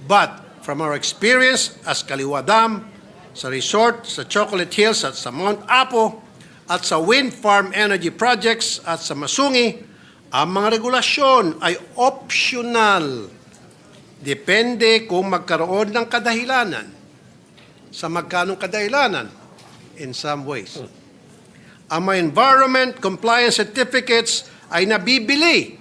But from our experience as Kaliwa Dam, sa resort, sa Chocolate Hills at sa Mount Apo, at sa wind farm energy projects at sa Masungi, ang mga regulasyon ay optional. Depende kung magkaroon ng kadahilanan. Sa magkanong kadahilanan? In some ways. Ang mga environment compliance certificates ay nabibili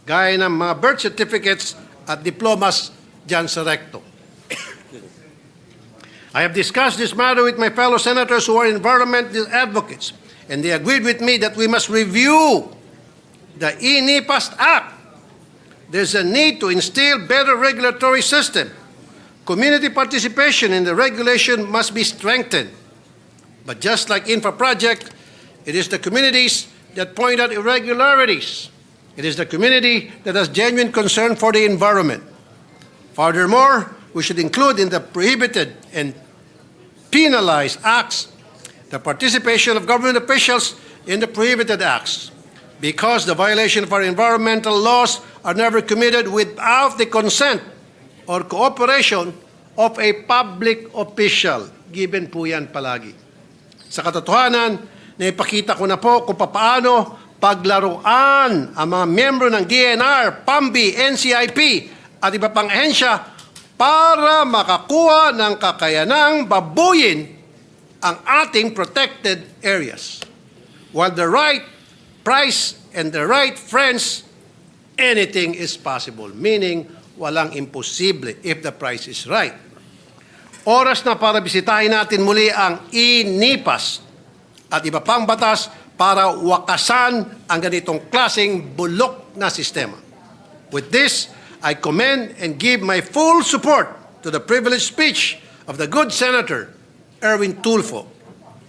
gaya ng mga birth certificates at diplomas dyan sa recto. I have discussed this matter with my fellow senators who are environment advocates, and they agreed with me that we must review the E-NIPAS Act. There's a need to instill better regulatory system. Community participation in the regulation must be strengthened. But just like infra project, it is the communities that point out irregularities. It is the community that has genuine concern for the environment. Furthermore, we should include in the prohibited and penalized acts the participation of government officials in the prohibited acts, because the violation of our environmental laws are never committed without the consent or cooperation of a public official. Given po yan palagi. Sa katotohanan, naipakita ko na po kung paano paglaruan ang mga miyembro ng DNR, PAMBI, NCIP at iba pang ahensya para makakuha ng kakayanang babuyin ang ating protected areas. While the right price and the right friends, anything is possible. Meaning, walang imposible if the price is right. Oras na para bisitahin natin muli ang E-NIPAS at iba pang batas para wakasan ang ganitong klaseng bulok na sistema. With this, I commend and give my full support to the privileged speech of the good Senator Erwin Tulfo.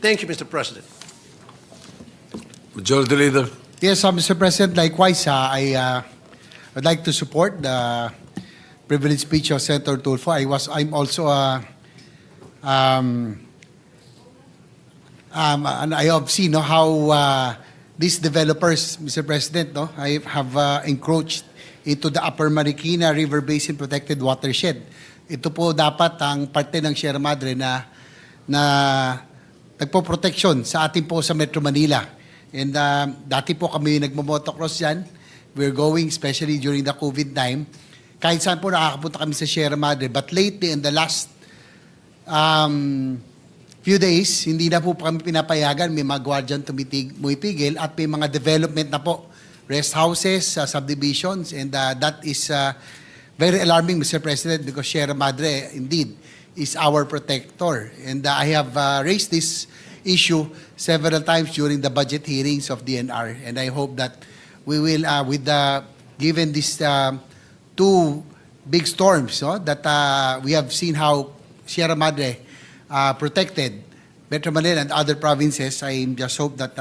Thank you, Mr. President. Majority Leader. Yes, Mr. President, likewise, I'd like to support the privileged speech of Senator Tulfo. I'm also and I have seen how these developers, Mr. President, I have encroached into the Upper Marikina River Basin Protected Watershed. Ito po dapat ang parte ng Sierra Madre na nagpo-protection sa atin po sa Metro Manila. And dati po kami nagmo-motocross dyan. We're going, especially during the COVID time. Kahit saan po nakakapunta kami sa Sierra Madre. But lately, in the last few days, hindi na po kami pinapayagan. May mga guardian tumipigil at may mga development na po. Rest houses, subdivisions, and that is very alarming, Mr. President, because Sierra Madre, indeed, is our protector. And I have raised this issue several times during the budget hearings of DNR. And I hope that we will, given these two big storms, that we have seen how Sierra Madre protected Metro Manila and other provinces, I just hope that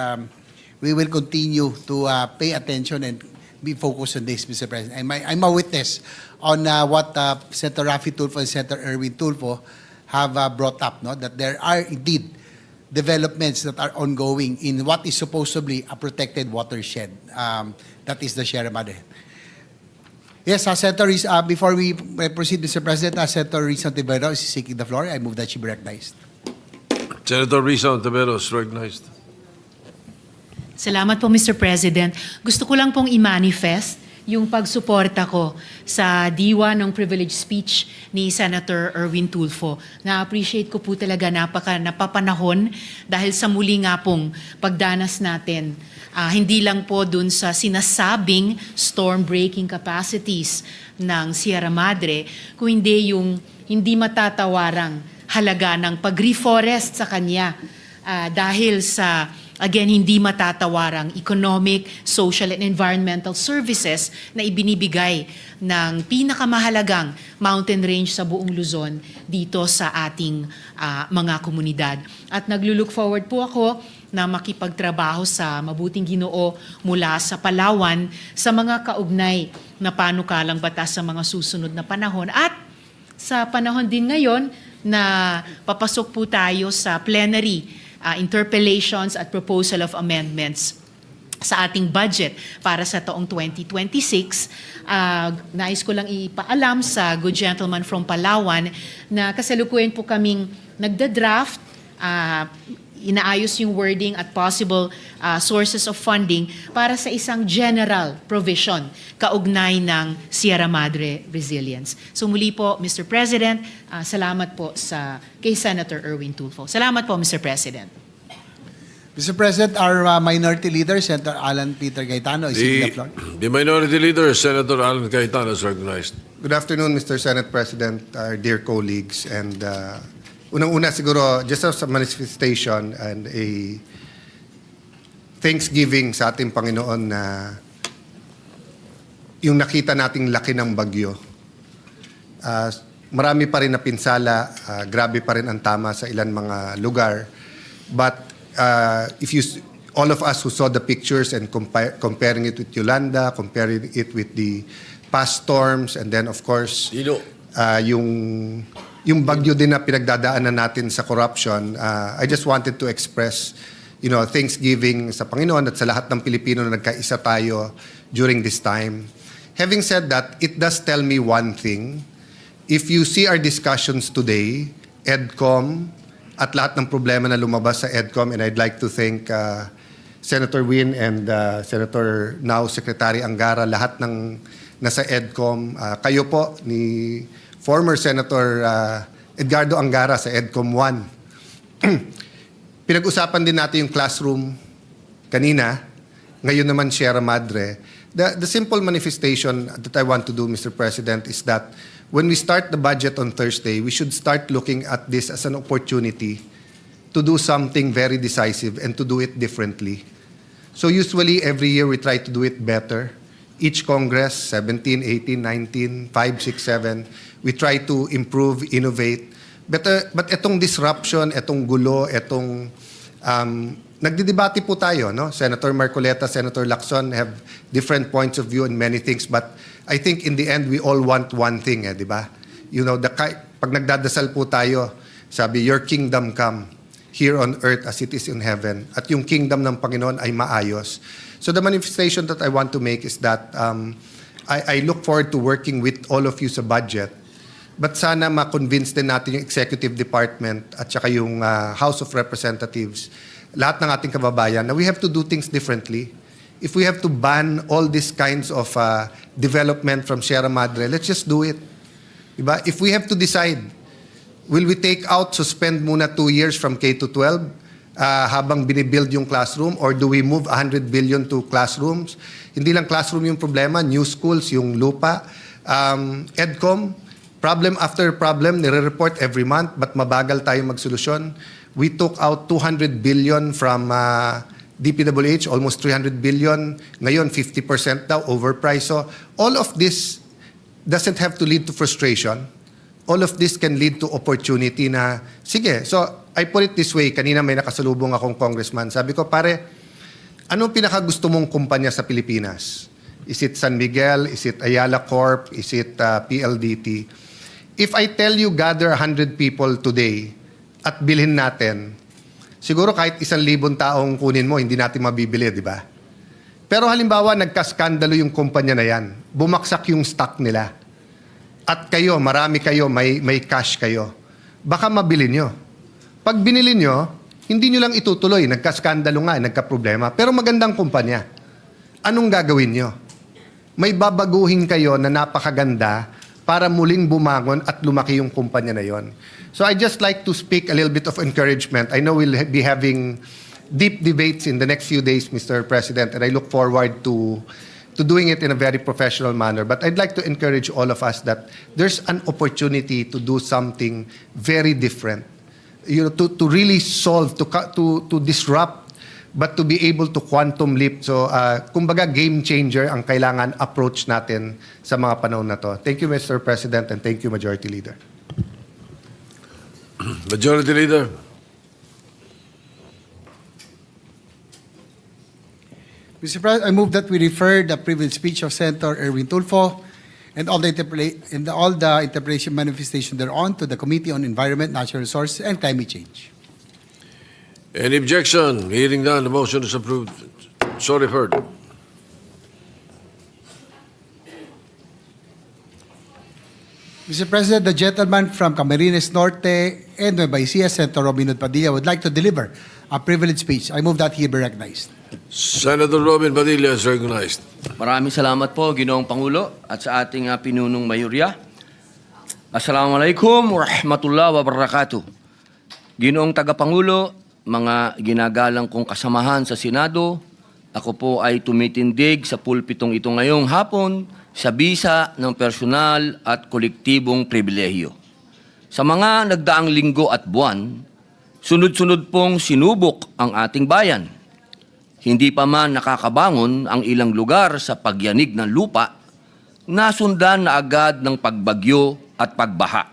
we will continue to pay attention and be focused on this, Mr. President. I'm a witness on what Senator Raffy Tulfo and Senator Erwin Tulfo have brought up, that there are indeed developments that are ongoing in what is supposedly a protected watershed. That is the Sierra Madre. Yes, Senator, before we proceed, Mr. President, Senator Risa Ontiveros is seeking the floor. I move that she be recognized. Senator Risa Ontiveros, recognized. Salamat po, Mr. President. Gusto ko lang pong i-manifest yung pagsuporta ko sa diwa ng privilege speech ni Senator Erwin Tulfo. Na-appreciate ko po talaga napapanahon dahil sa muli nga pong pagdanas natin, hindi lang po dun sa sinasabing storm-breaking capacities ng Sierra Madre, kung hindi yung hindi matatawarang halaga ng pag-reforest sa kanya dahil sa again, hindi matatawarang economic, social, and environmental services na ibinibigay ng pinakamahalagang mountain range sa buong Luzon dito sa ating mga komunidad. At naglulook forward po ako na makipagtrabaho sa mabuting Ginoo mula sa Palawan sa mga kaugnay na panukalang batas sa mga susunod na panahon. At sa panahon din ngayon na papasok po tayo sa plenary interpellations at proposal of amendments sa ating budget para sa taong 2026. Nais ko lang ipaalam sa good gentleman from Palawan na kasalukuyan po kaming nagda-draft, inaayos yung wording at possible sources of funding para sa isang general provision kaugnay ng Sierra Madre Resilience. So muli po, Mr. President, salamat po kay Senator Erwin Tulfo. Salamat po, Mr. President. Mr. President, our Minority Leader, Senator Alan Peter Cayetano, is seeking the floor. The Minority Leader, Senator Alan Cayetano, is recognized. Good afternoon, Mr. Senate President, our dear colleagues, and unang-una siguro, just as a manifestation and a thanksgiving sa ating Panginoon na yung nakita nating laki ng bagyo. Marami pa rin na pinsala, grabe pa rin ang tama sa ilan mga lugar, but if all of us who saw the pictures and comparing it with Yolanda, comparing it with the past storms, and then of course, yung bagyo din na pinagdadaanan natin sa corruption, I just wanted to express, thanksgiving sa Panginoon at sa lahat ng Pilipino na nagkaisa tayo during this time. Having said that, it does tell me one thing. If you see our discussions today, EDCOM, at lahat ng problema na lumabas sa EDCOM, and I'd like to thank Senator Win and Senator now Secretary Angara, lahat ng nasa EDCOM. Kayo po ni former Senator Edgardo Angara sa EDCOM 1. Pinag-usapan din natin yung classroom kanina, ngayon naman Sierra Madre. The simple manifestation that I want to do, Mr. President, is that when we start the budget on Thursday, we should start looking at this as an opportunity to do something very decisive and to do it differently. So usually every year we try to do it better. Each Congress, 17, 18, 19, 5, 6, 7, we try to improve, innovate. But itong disruption, itong gulo, itong nagdidebate po tayo, no? Senator Marcoleta, Senator Lacson have different points of view on many things, but I think in the end we all want one thing, di ba? You know, pag nagdadasal po tayo, sabi, your kingdom come here on earth as it is in heaven. At yung kingdom ng Panginoon ay maayos. So the manifestation that I want to make is that I look forward to working with all of you sa budget. But sana ma-convince din natin yung executive department at saka yung House of Representatives, lahat ng ating kababayan, na we have to do things differently. If we have to ban all these kinds of development from Sierra Madre, let's just do it. Diba? If we have to decide, will we take out, suspend muna 2 years from K to 12 habang binibuild yung classroom, or do we move 100 billion to classrooms? Hindi lang classroom yung problema, new schools, yung lupa, EDCOM, problem after problem, nire-report every month, but mabagal tayo magsolusyon. We took out 200 billion from DPWH, almost 300 billion. Ngayon, 50% daw, overpriced. So all of this doesn't have to lead to frustration. All of this can lead to opportunity na, sige, so I put it this way, kanina may nakasalubong akong congressman. Sabi ko, pare, anong pinakagusto mong kumpanya sa Pilipinas? Is it San Miguel? Is it Ayala Corp? Is it PLDT? If I tell you gather 100 people today at bilhin natin, siguro kahit 1,000 taong kunin mo, hindi natin mabibili, di ba? Pero halimbawa, nagkaskandalo yung kumpanya na yan. Bumaksak yung stock nila. At kayo, marami kayo, may cash kayo. Baka mabili nyo. Pag binili nyo, hindi nyo lang itutuloy. Nagkaskandalo nga, nagkaproblema. Pero magandang kumpanya. Anong gagawin nyo? May babaguhin kayo na napakaganda para muling bumangon at lumaki yung kumpanya na yon. So I just like to speak a little bit of encouragement. I know we'll be having deep debates in the next few days, Mr. President, and I look forward to doing it in a very professional manner. But I'd like to encourage all of us that there's an opportunity to do something very different. You know, to really solve, to disrupt, but to be able to quantum leap. So, kumbaga game changer ang kailangan approach natin sa mga panahon na to. Thank you, Mr. President, and thank you, Majority Leader. Majority Leader. Mr. President, I move that we refer the privilege speech of Senator Erwin Tulfo and all the interpretation manifestation thereon to the Committee on Environment, Natural Resources, and Climate Change. Any objection? Hearing none, the motion is approved. So referred. Mr. President, the gentleman from Camarines Norte and Nueva Ecija, Senator Robin Hood Padilla, would like to deliver a privilege speech. I move that he be recognized. Senator Robin Padilla is recognized. Maraming salamat po, Ginoong Pangulo, at sa ating pinunong mayorya. Assalamualaikum warahmatullahi wabarakatuh. Ginoong Tagapangulo, mga ginagalang kong kasamahan sa Senado, ako po ay tumitindig sa pulpitong ito ngayong hapon sa bisa ng personal at kolektibong pribilehiyo. Sa mga nagdaang linggo at buwan, sunod-sunod pong sinubok ang ating bayan. Hindi pa man nakakabangon ang ilang lugar sa pagyanig ng lupa, nasundan na agad ng pagbagyo at pagbaha.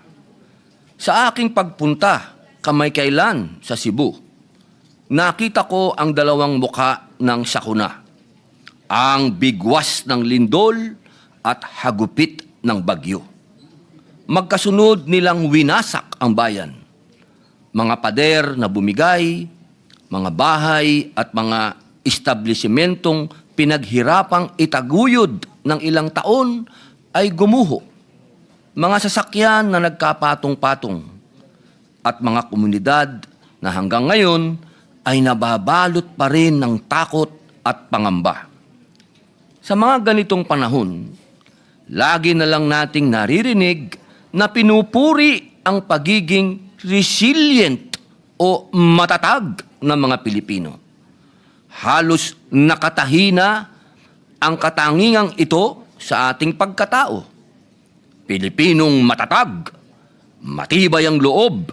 Sa aking pagpunta kamay-kailan sa Cebu, nakita ko ang dalawang muka ng sakuna, ang bigwas ng lindol at hagupit ng bagyo. Magkasunod nilang winasak ang bayan. Mga pader na bumigay, mga bahay at mga establishmentong pinaghirapang itaguyod ng ilang taon ay gumuho. Mga sasakyan na nagkapatong-patong at mga komunidad na hanggang ngayon ay nababalot pa rin ng takot at pangamba. Sa mga ganitong panahon, lagi na lang nating naririnig na pinupuri ang pagiging resilient o matatag ng mga Pilipino. Halos nakatahina ang katangingang ito sa ating pagkatao. Pilipinong matatag, matibay ang loob,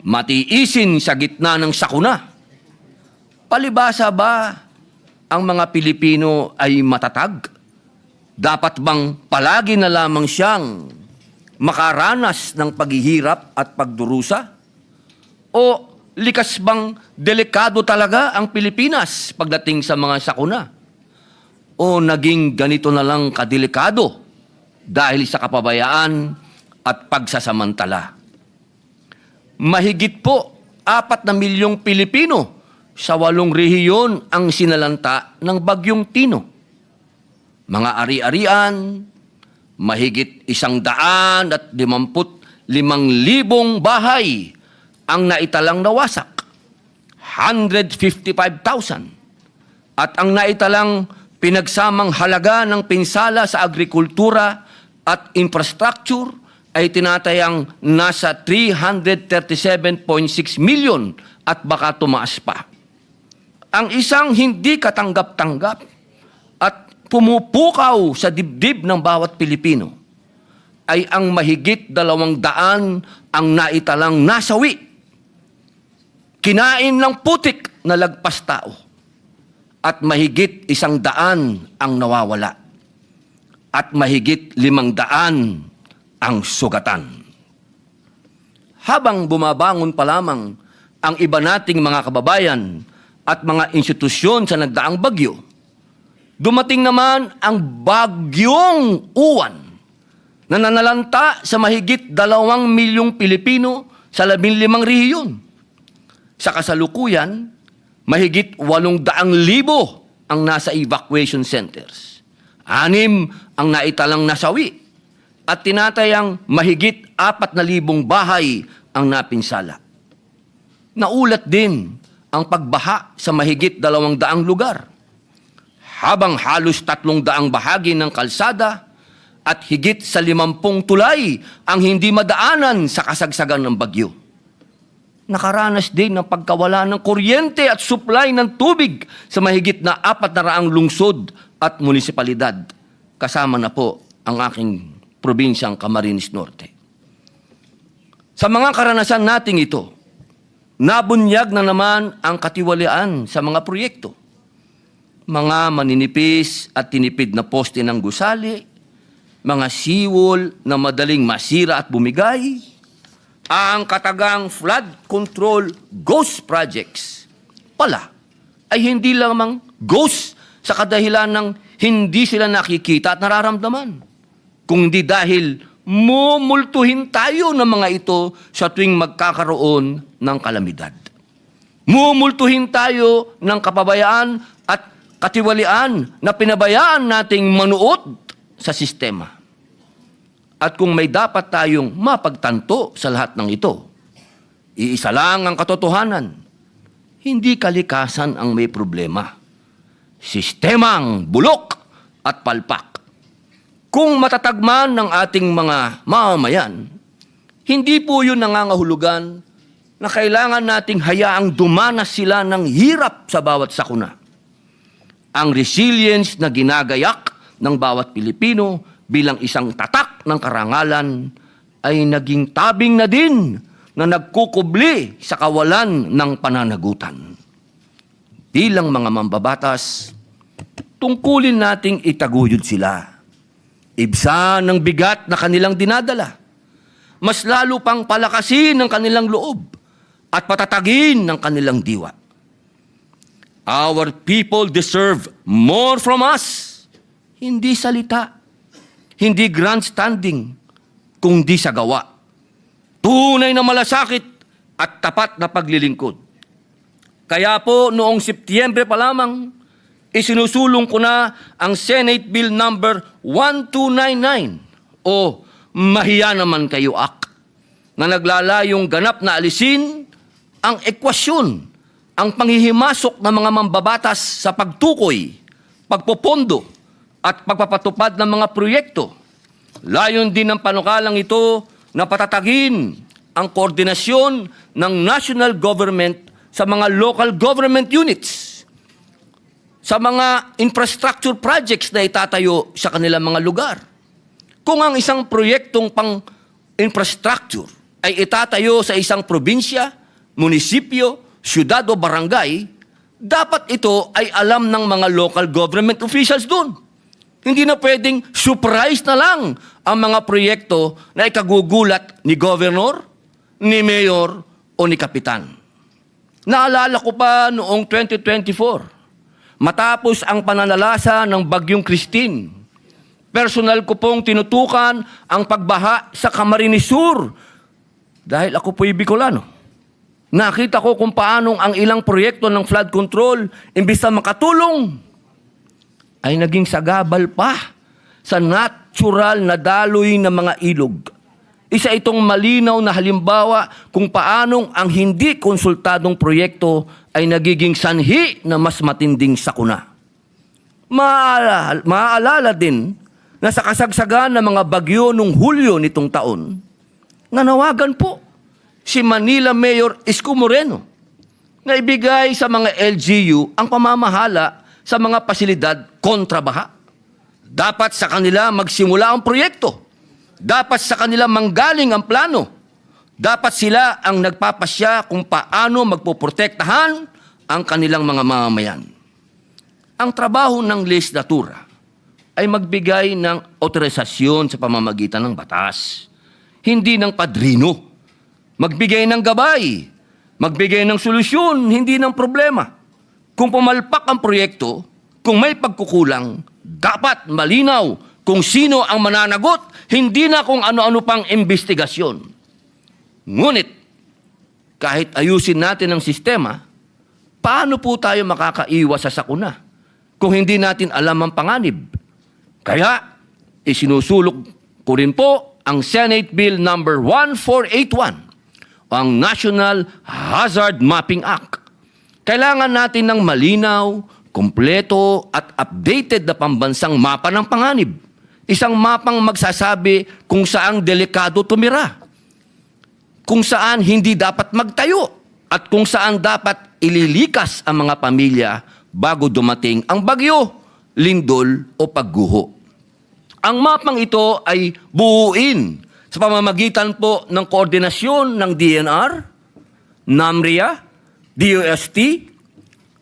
matiisin sa gitna ng sakuna. Palibasa ba ang mga Pilipino ay matatag? Dapat bang palagi na lamang siyang makaranas ng paghihirap at pagdurusa? O likas bang delikado talaga ang Pilipinas pagdating sa mga sakuna? O naging ganito na lang kadelikado dahil sa kapabayaan at pagsasamantala? Mahigit po 4 na milyong Pilipino sa 8 rehiyon ang sinalanta ng Bagyong Tino. Mga ari-arian, mahigit 155,000 bahay ang naitalang nawasak, 155,000. At ang naitalang pinagsamang halaga ng pinsala sa agrikultura at infrastructure ay tinatayang nasa 337.6 million at baka tumaas pa. Ang isang hindi katanggap-tanggap at pumupukaw sa dibdib ng bawat Pilipino ay ang mahigit 200 ang naitalang nasawi. Kinain ng putik na lagpas tao at mahigit 100 ang nawawala at mahigit 500 ang sugatan. Habang bumabangon pa lamang ang iba nating mga kababayan at mga institusyon sa nagdaang bagyo, dumating naman ang Bagyong Uwan na nanalanta sa mahigit 2 milyong Pilipino sa 15 rehiyon. Sa kasalukuyan, mahigit 800,000 ang nasa evacuation centers. 6 ang naitalang nasawi at tinatayang mahigit 4,000 bahay ang napinsala. Naulat din ang pagbaha sa mahigit 200 lugar, habang halos 300 bahagi ng kalsada at higit sa 50 tulay ang hindi madaanan sa kasagsagan ng bagyo. Nakaranas din ng pagkawala ng kuryente at supply ng tubig sa mahigit na 400 lungsod at munisipalidad, kasama na po ang aking probinsyang Camarines Norte. Sa mga karanasan nating ito, nabunyag na naman ang katiwalian sa mga proyekto. Mga maninipis at tinipid na poste ng gusali, mga seawall na madaling masira at bumigay, ang katagang flood control ghost projects pala ay hindi lamang ghost sa kadahilan ng hindi sila nakikita at nararamdaman, kundi dahil mumultuhin tayo ng mga ito sa tuwing magkakaroon ng kalamidad. Mumultuhin tayo ng kapabayaan at katiwalian na pinabayaan nating manuot sa sistema. At kung may dapat tayong mapagtanto sa lahat ng ito, iisa lang ang katotohanan. Hindi kalikasan ang may problema. Sistemang bulok at palpak. Kung matatagman ng ating mga mamamayan, hindi po yun nangangahulugan na kailangan nating hayaang dumanas sila ng hirap sa bawat sakuna. Ang resilience na ginagayak ng bawat Pilipino bilang isang tatak ng karangalan ay naging tabing na din na nagkukubli sa kawalan ng pananagutan. Bilang mga mambabatas, tungkulin nating itaguyod sila. Ibsan ng bigat na kanilang dinadala. Mas lalo pang palakasin ng kanilang loob at patatagin ng kanilang diwa. Our people deserve more from us. Hindi salita, hindi grandstanding, kundi sa gawa. Tunay na malasakit at tapat na paglilingkod. Kaya po noong Setyembre pa lamang, isinusulong ko na ang Senate Bill number 1299 o Mahiya Naman Kayo Act na naglalayong ganap na alisin ang ekwasyon, ang panghihimasok ng mga mambabatas sa pagtukoy, pagpopondo at pagpapatupad ng mga proyekto. Layon din ng panukalang ito na patatagin ang koordinasyon ng national government sa mga local government units, sa mga infrastructure projects na itatayo sa kanilang mga lugar. Kung ang isang proyektong pang-infrastructure ay itatayo sa isang probinsya, munisipyo, syudad o barangay, dapat ito ay alam ng mga local government officials doon. Hindi na pwedeng surprise na lang ang mga proyekto na ikagugulat ni governor, ni mayor, o ni kapitan. Naalala ko pa noong 2024, matapos ang pananalasa ng Bagyong Christine, personal ko pong tinutukan ang pagbaha sa Camarines Sur dahil ako po'y Bicolano. Nakita ko kung paanong ang ilang proyekto ng flood control, imbis na makatulong, ay naging sagabal pa sa natural na daloy ng mga ilog. Isa itong malinaw na halimbawa kung paanong ang hindi konsultadong proyekto ay nagiging sanhi na mas matinding sakuna. Maaalala din na sa kasagsagan ng mga bagyo noong Hulyo nitong taon, nanawagan po si Manila Mayor Isko Moreno na ibigay sa mga LGU ang pamamahala sa mga pasilidad kontra baha. Dapat sa kanila magsimula ang proyekto. Dapat sa kanila manggaling ang plano. Dapat sila ang nagpapasya kung paano magpoprotektahan ang kanilang mga mamamayan. Ang trabaho ng legislatura ay magbigay ng otorisasyon sa pamamagitan ng batas, hindi ng padrino. Magbigay ng gabay, magbigay ng solusyon, hindi ng problema. Kung pumalpak ang proyekto, kung may pagkukulang, dapat malinaw kung sino ang mananagot, hindi na kung ano-ano pang investigasyon. Ngunit, kahit ayusin natin ang sistema, paano po tayo makakaiwas sa sakuna kung hindi natin alam ang panganib? Kaya, isinusulok ko rin po ang Senate Bill number 1481, ang National Hazard Mapping Act. Kailangan natin ng malinaw, kumpleto at updated na pambansang mapa ng panganib. Isang mapang magsasabi kung saang delikado tumira, kung saan hindi dapat magtayo, at kung saan dapat ililikas ang mga pamilya bago dumating ang bagyo, lindol o pagguho. Ang mapang ito ay buuin sa pamamagitan po ng koordinasyon ng DNR, NAMRIA, DOST,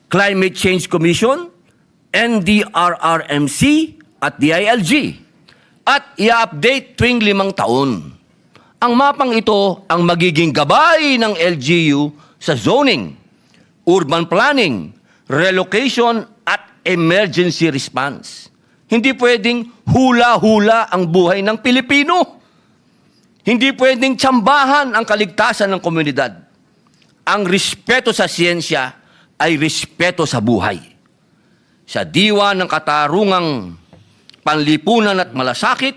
Climate Change Commission, NDRRMC at DILG, at i-update tuwing 5 taon. Ang mapang ito ang magiging gabay ng LGU sa zoning, urban planning, relocation at emergency response. Hindi pwedeng hula-hula ang buhay ng Pilipino. Hindi pwedeng tsambahan ang kaligtasan ng komunidad. Ang respeto sa siyensya ay respeto sa buhay. Sa diwa ng katarungang panlipunan at malasakit,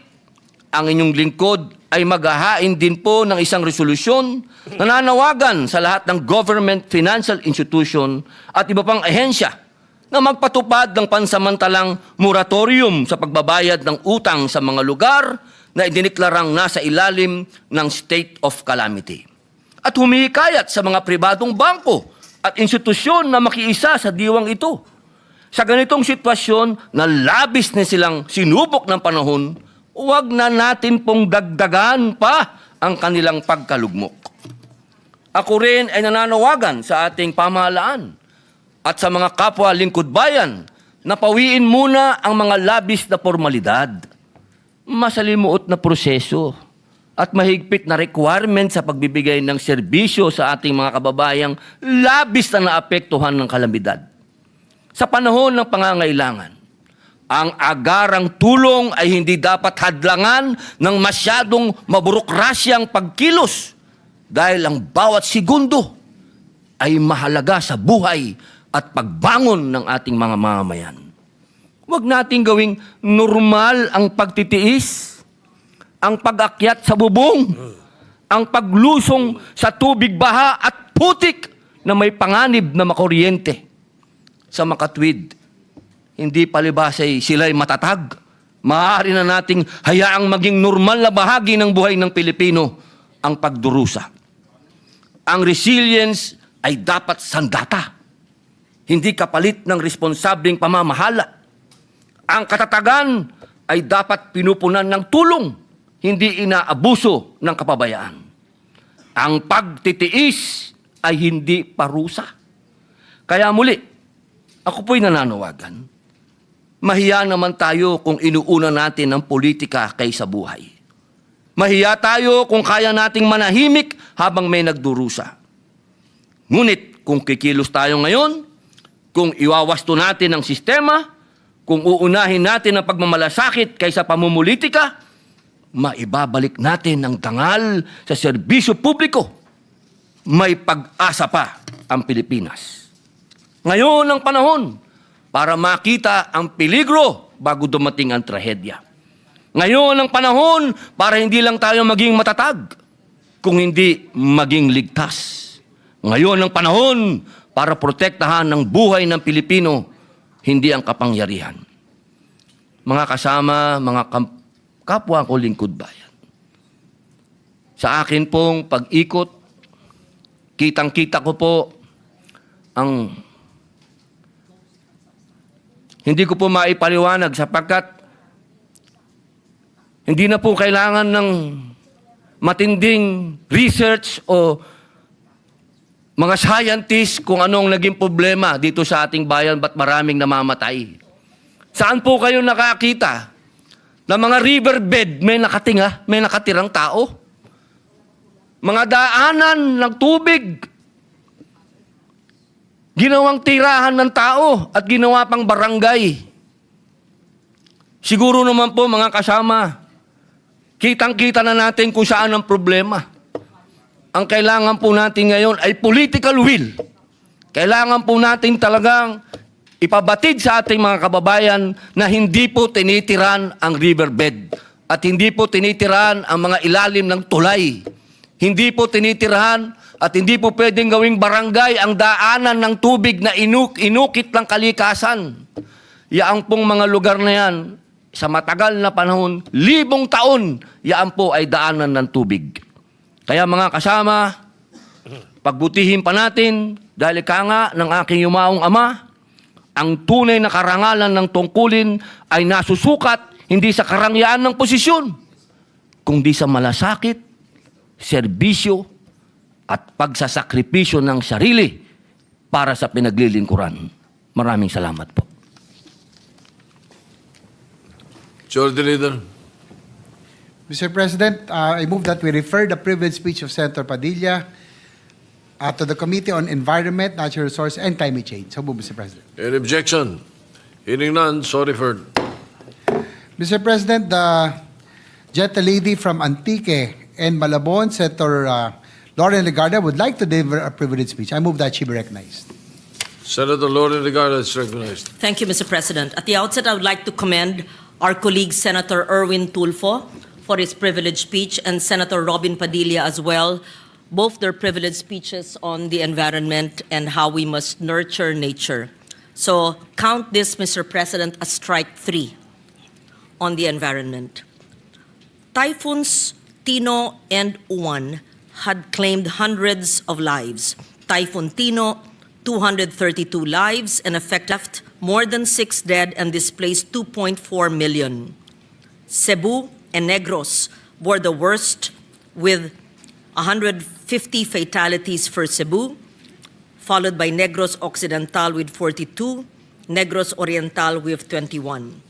ang inyong lingkod ay maghahain din po ng isang resolusyon na nanawagan sa lahat ng government financial institution at iba pang ahensya na magpatupad ng pansamantalang moratorium sa pagbabayad ng utang sa mga lugar na idiniklarang nasa ilalim ng state of calamity. At humihikayat sa mga pribadong bangko at institusyon na makiisa sa diwang ito. Sa ganitong sitwasyon na labis na silang sinubok ng panahon, huwag na natin pong dagdagan pa ang kanilang pagkalugmok. Ako rin ay nananawagan sa ating pamahalaan at sa mga kapwa lingkod bayan na pawiin muna ang mga labis na formalidad, masalimuot na proseso at mahigpit na requirement sa pagbibigay ng serbisyo sa ating mga kababayang labis na naapektuhan ng kalamidad. Sa panahon ng pangangailangan, ang agarang tulong ay hindi dapat hadlangan ng masyadong maburokrasyang pagkilos dahil ang bawat segundo ay mahalaga sa buhay at pagbangon ng ating mga mamamayan. Huwag nating gawing normal ang pagtitiis, ang pag-akyat sa bubong, ang paglusong sa tubig baha at putik na may panganib na makuryente. Sa makatwid, hindi palibasay sila'y matatag. Maaari na nating hayaang maging normal na bahagi ng buhay ng Pilipino ang pagdurusa. Ang resilience ay dapat sandata, hindi kapalit ng responsableng pamamahala. Ang katatagan ay dapat pinupunan ng tulong, hindi inaabuso ng kapabayaan. Ang pagtitiis ay hindi parusa. Kaya muli, Ako po'y nananawagan. Mahiya naman tayo kung inuuna natin ang politika kaysa buhay. Mahiya tayo kung kaya nating manahimik habang may nagdurusa. Ngunit kung kikilos tayo ngayon, kung iwawasto natin ang sistema, kung uunahin natin ang pagmamalasakit kaysa pamumulitika, maibabalik natin ang dangal sa serbisyo publiko. May pag-asa pa ang Pilipinas. Ngayon ang panahon para makita ang peligro bago dumating ang trahedya. Ngayon ang panahon para hindi lang tayo maging matatag, kung hindi maging ligtas. Ngayon ang panahon para protektahan ang buhay ng Pilipino, hindi ang kapangyarihan. Mga kasama, mga kapwa ko lingkod bayan. Sa akin pong pag-ikot, kitang-kita ko po ang hindi ko po maipaliwanag sapagkat hindi na po kailangan ng matinding research o mga scientists kung anong naging problema dito sa ating bayan, ba't maraming namamatay. Saan po kayo nakakita na mga riverbed may nakatirang tao? Mga daanan ng tubig, ginawang tirahan ng tao at ginawa pang barangay. Siguro naman po mga kasama, kitang-kita na natin kung saan ang problema. Ang kailangan po natin ngayon ay political will. Kailangan po natin talagang ipabatid sa ating mga kababayan na hindi po tinitiran ang riverbed at hindi po tinitiran ang mga ilalim ng tulay. Hindi po tinitirahan at hindi po pwedeng gawing barangay ang daanan ng tubig na inukit ng kalikasan. Yaang pong mga lugar na yan, sa matagal na panahon, 1,000 taon, yaan po ay daanan ng tubig. Kaya mga kasama, pagbutihin pa natin, dahil ka nga ng aking yumaong ama, ang tunay na karangalan ng tungkulin ay nasusukat hindi sa karangyaan ng posisyon, kundi sa malasakit, serbisyo, at pagsasakripisyo ng sarili para sa pinaglilingkuran. Maraming salamat po. Majority Leader. Mr. President, I move that we refer the privilege speech of Senator Padilla to the Committee on Environment, Natural Resources, and Climate Change. So move, Mr. President. Any objection? Hearing none, so referred. Mr. President, the Jet Lady from Antique and Malabon, Senator Lauren Legarda, would like to deliver a privilege speech. I move that she be recognized. Senator Lauren Legarda is recognized. Thank you, Mr. President. At the outset, I would like to commend our colleague, Senator Erwin Tulfo, for his privileged speech, and Senator Robin Padilla as well, both their privileged speeches on the environment and how we must nurture nature. So count this, Mr. President, as strike 3 on the environment. Typhoons Tino and Uwan had claimed hundreds of lives. Typhoon Tino, 232 lives and left more than 6 dead and displaced 2.4 million. Cebu and Negros were the worst with 150 fatalities for Cebu, followed by Negros Occidental with 42, Negros Oriental with 21.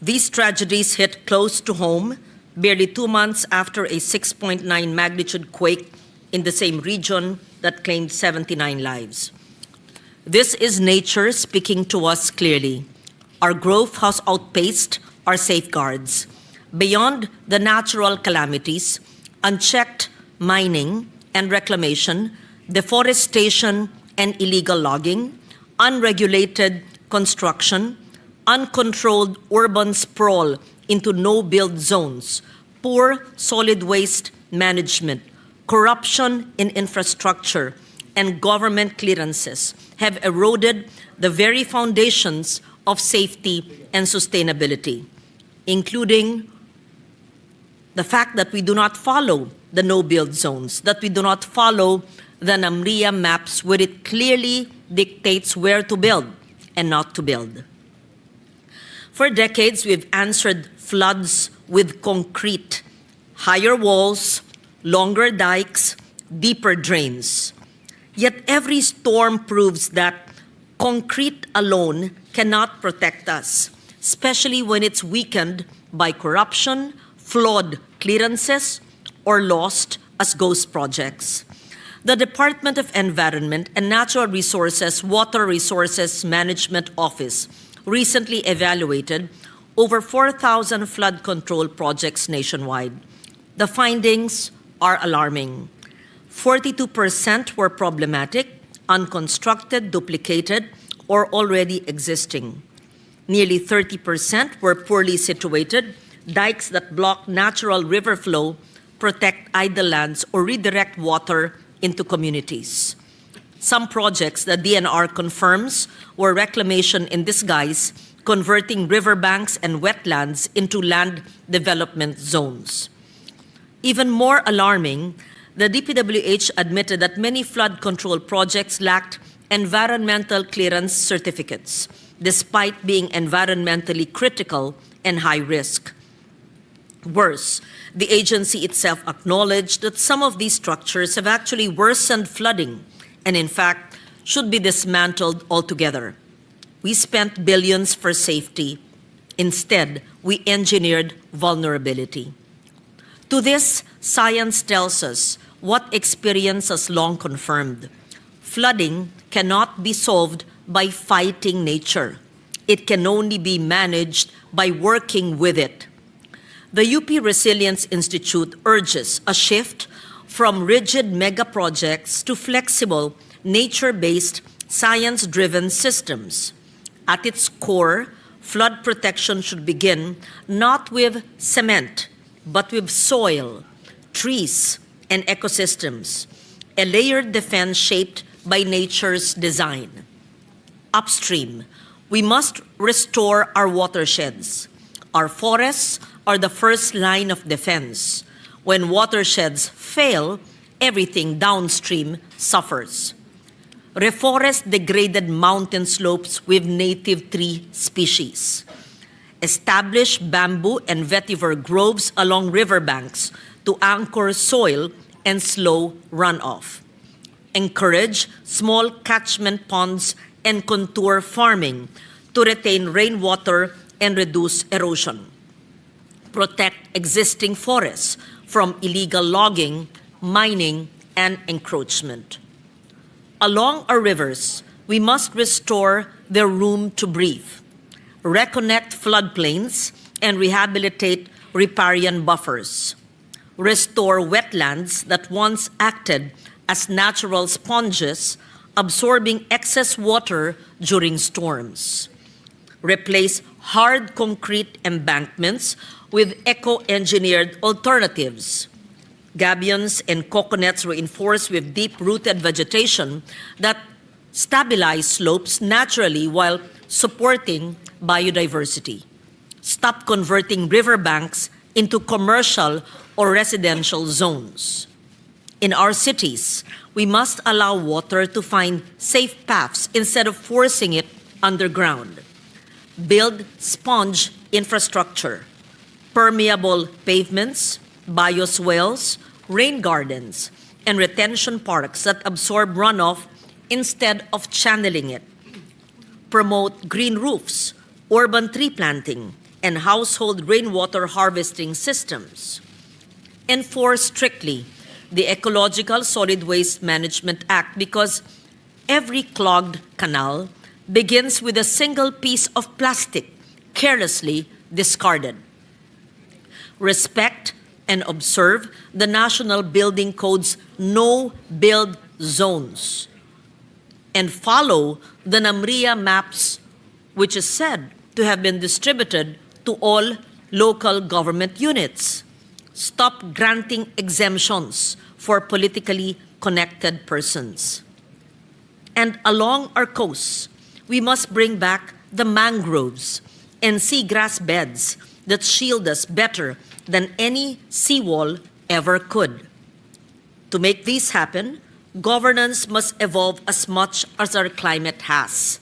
These tragedies hit close to home, barely 2 months after a 6.9 magnitude quake in the same region that claimed 79 lives. This is nature speaking to us clearly. Our growth has outpaced our safeguards. Beyond the natural calamities, unchecked mining and reclamation, deforestation and illegal logging, unregulated construction, uncontrolled urban sprawl into no-build zones, poor solid waste management, corruption in infrastructure, and government clearances have eroded the very foundations of safety and sustainability, including the fact that we do not follow the no-build zones, that we do not follow the NAMRIA maps where it clearly dictates where to build and not to build. For decades, we've answered floods with concrete, higher walls, longer dikes, deeper drains. Yet every storm proves that Concrete alone cannot protect us, especially when it's weakened by corruption, flawed clearances, or lost as ghost projects. The Department of Environment and Natural Resources Water Resources Management Office recently evaluated over 4,000 flood control projects nationwide. The findings are alarming. 42% were problematic, unconstructed, duplicated, or already existing. Nearly 30% were poorly situated, dikes that block natural river flow, protect idle lands, or redirect water into communities. Some projects the DNR confirms were reclamation in disguise, converting riverbanks and wetlands into land development zones. Even more alarming, the DPWH admitted that many flood control projects lacked environmental clearance certificates, despite being environmentally critical and high risk. Worse, the agency itself acknowledged that some of these structures have actually worsened flooding and, in fact, should be dismantled altogether. We spent billions for safety. Instead, we engineered vulnerability. To this, science tells us what experience has long confirmed. Flooding cannot be solved by fighting nature. It can only be managed by working with it. The UP Resilience Institute urges a shift from rigid mega projects to flexible, nature-based, science-driven systems. At its core, flood protection should begin not with cement, but with soil, trees, and ecosystems, a layered defense shaped by nature's design. Upstream, we must restore our watersheds. Our forests are the first line of defense. When watersheds fail, everything downstream suffers. Reforest degraded mountain slopes with native tree species. Establish bamboo and vetiver groves along riverbanks to anchor soil and slow runoff. Encourage small catchment ponds and contour farming to retain rainwater and reduce erosion. Protect existing forests from illegal logging, mining, and encroachment. Along our rivers, we must restore their room to breathe, reconnect floodplains, and rehabilitate riparian buffers. Restore wetlands that once acted as natural sponges, absorbing excess water during storms. Replace hard concrete embankments with eco-engineered alternatives. Gabions and coconuts reinforced with deep-rooted vegetation that stabilize slopes naturally while supporting biodiversity. Stop converting riverbanks into commercial or residential zones. In our cities, we must allow water to find safe paths instead of forcing it underground. Build sponge infrastructure, permeable pavements, bioswales, rain gardens, and retention parks that absorb runoff instead of channeling it. Promote green roofs, urban tree planting, and household rainwater harvesting systems. Enforce strictly the Ecological Solid Waste Management Act because every clogged canal begins with a single piece of plastic carelessly discarded. Respect and observe the National Building Code's no-build zones and follow the NAMRIA maps, which is said to have been distributed to all local government units. Stop granting exemptions for politically connected persons. And along our coasts, we must bring back the mangroves and seagrass beds that shield us better than any seawall ever could. To make this happen, governance must evolve as much as our climate has.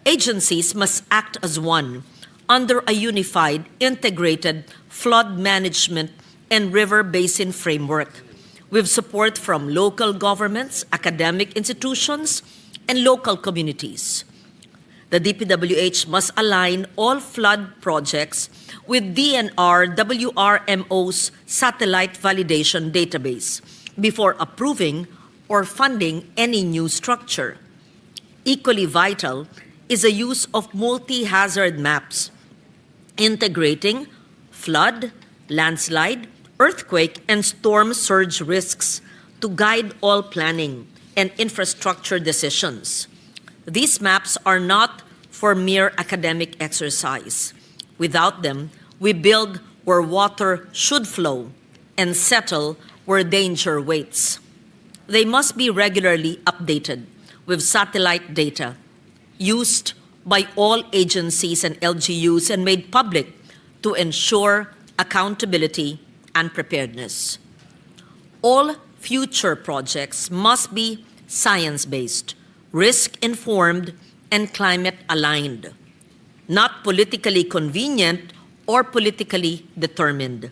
Agencies must act as one under a unified, integrated flood management and river basin framework with support from local governments, academic institutions, and local communities. The DPWH must align all flood projects with DNR WRMO's satellite validation database before approving or funding any new structure. Equally vital is the use of multi-hazard maps, integrating flood, landslide, earthquake, and storm surge risks to guide all planning and infrastructure decisions. These maps are not for mere academic exercise. Without them, we build where water should flow and settle where danger waits. They must be regularly updated with satellite data used by all agencies and LGUs and made public to ensure accountability and preparedness. All future projects must be science-based, risk-informed, and climate-aligned, not politically convenient or politically determined.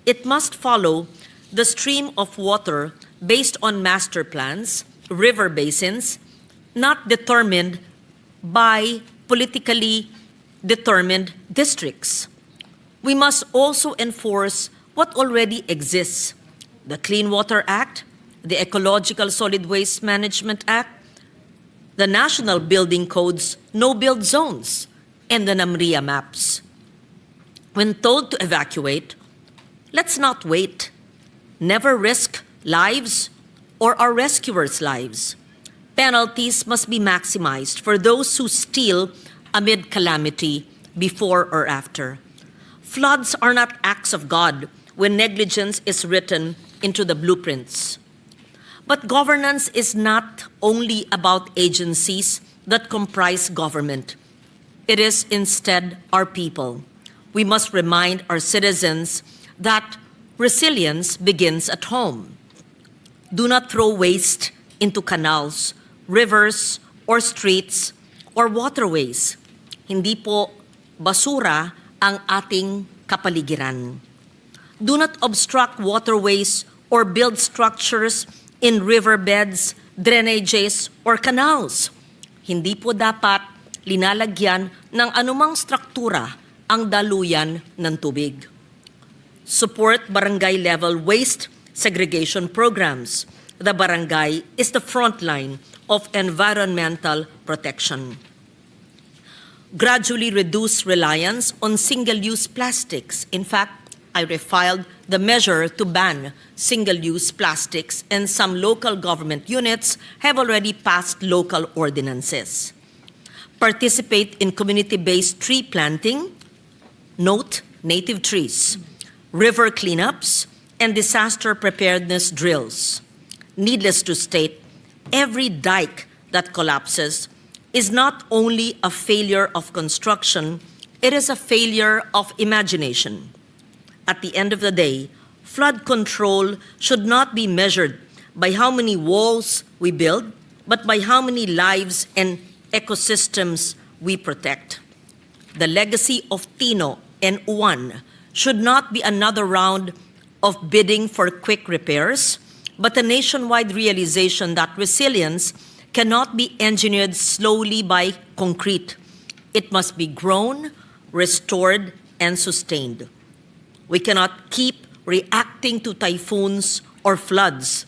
It must follow the stream of water based on master plans, river basins, not determined by politically determined districts. We must also enforce what already exists: the Clean Water Act, the Ecological Solid Waste Management Act, the National Building Code's no-build zones, and the NAMRIA maps. When told to evacuate, let's not wait. Never risk lives or our rescuers' lives. Penalties must be maximized for those who steal amid calamity, before or after. Floods are not acts of God when negligence is written into the blueprints. But governance is not only about agencies that comprise government. It is instead our people. We must remind our citizens that resilience begins at home. Do not throw waste into canals, rivers, or streets, or waterways. Hindi po basura ang ating kapaligiran. Do not obstruct waterways or build structures in riverbeds, drainages, or canals. Hindi po dapat linalagyan ng anumang struktura ang daluyan ng tubig. Support barangay-level waste segregation programs. The barangay is the front line of environmental protection. Gradually reduce reliance on single-use plastics. In fact, I refiled the measure to ban single-use plastics, and some local government units have already passed local ordinances. Participate in community-based tree planting, note native trees, river cleanups, and disaster preparedness drills. Needless to state, every dike that collapses is not only a failure of construction, it is a failure of imagination. At the end of the day, flood control should not be measured by how many walls we build, but by how many lives and ecosystems we protect. The legacy of Tino and Uwan should not be another round of bidding for quick repairs, but a nationwide realization that resilience cannot be engineered slowly by concrete. It must be grown, restored, and sustained. We cannot keep reacting to typhoons or floods.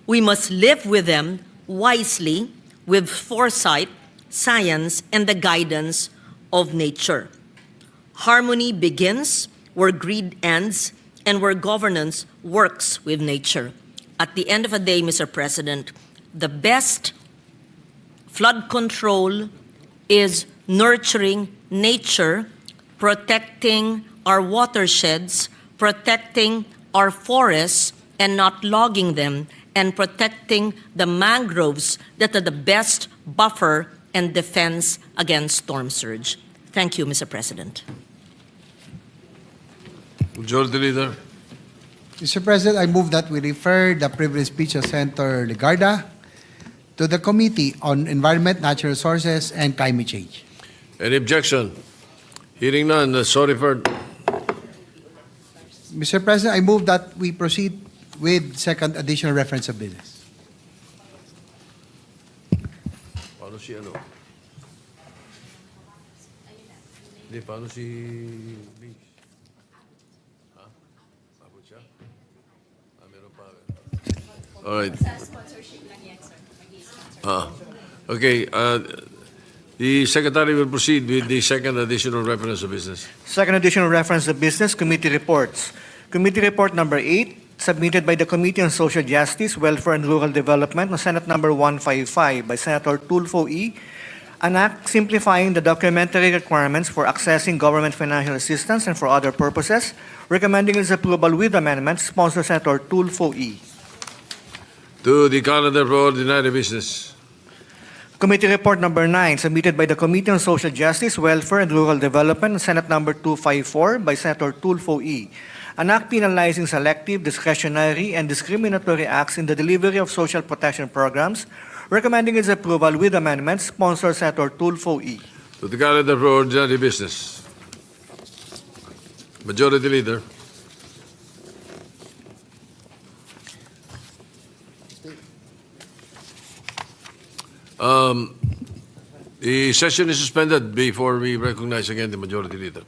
We must live with them wisely, with foresight, science, and the guidance of nature. Harmony begins where greed ends and where governance works with nature. At the end of the day, Mr. President, the best flood control is nurturing nature, protecting our watersheds, protecting our forests and not logging them, and protecting the mangroves that are the best buffer and defense against storm surge. Thank you, Mr. President. Majority Leader. Mr. President, I move that we refer the privilege speech of Senator Legarda to the Committee on Environment, Natural Resources, and Climate Change. Any objection? Hearing none, so referred. Mr. President, I move that we proceed with second additional reference of business. Paano si ano? Hindi, paano si Biggs? Ha? Abot siya? Meron pa. Alright. Okay, the Secretary will proceed with the second additional reference of business. Second additional reference to business committee reports. Committee report number 8, submitted by the Committee on Social Justice, Welfare and Rural Development, on Senate number 155 by Senator Tulfo E. An act simplifying the documentary requirements for accessing government financial assistance and for other purposes, recommending its approval with amendments, sponsored Senator Tulfo E. To the calendar for ordinary business. Committee report number 9, submitted by the Committee on Social Justice, Welfare and Rural Development, on Senate number 254 by Senator Tulfo E. An act penalizing selective, discretionary, and discriminatory acts in the delivery of social protection programs, recommending its approval with amendments, sponsored Senator Tulfo E. To the calendar for ordinary business. Majority Leader. The session is suspended before we recognize again the Majority Leader.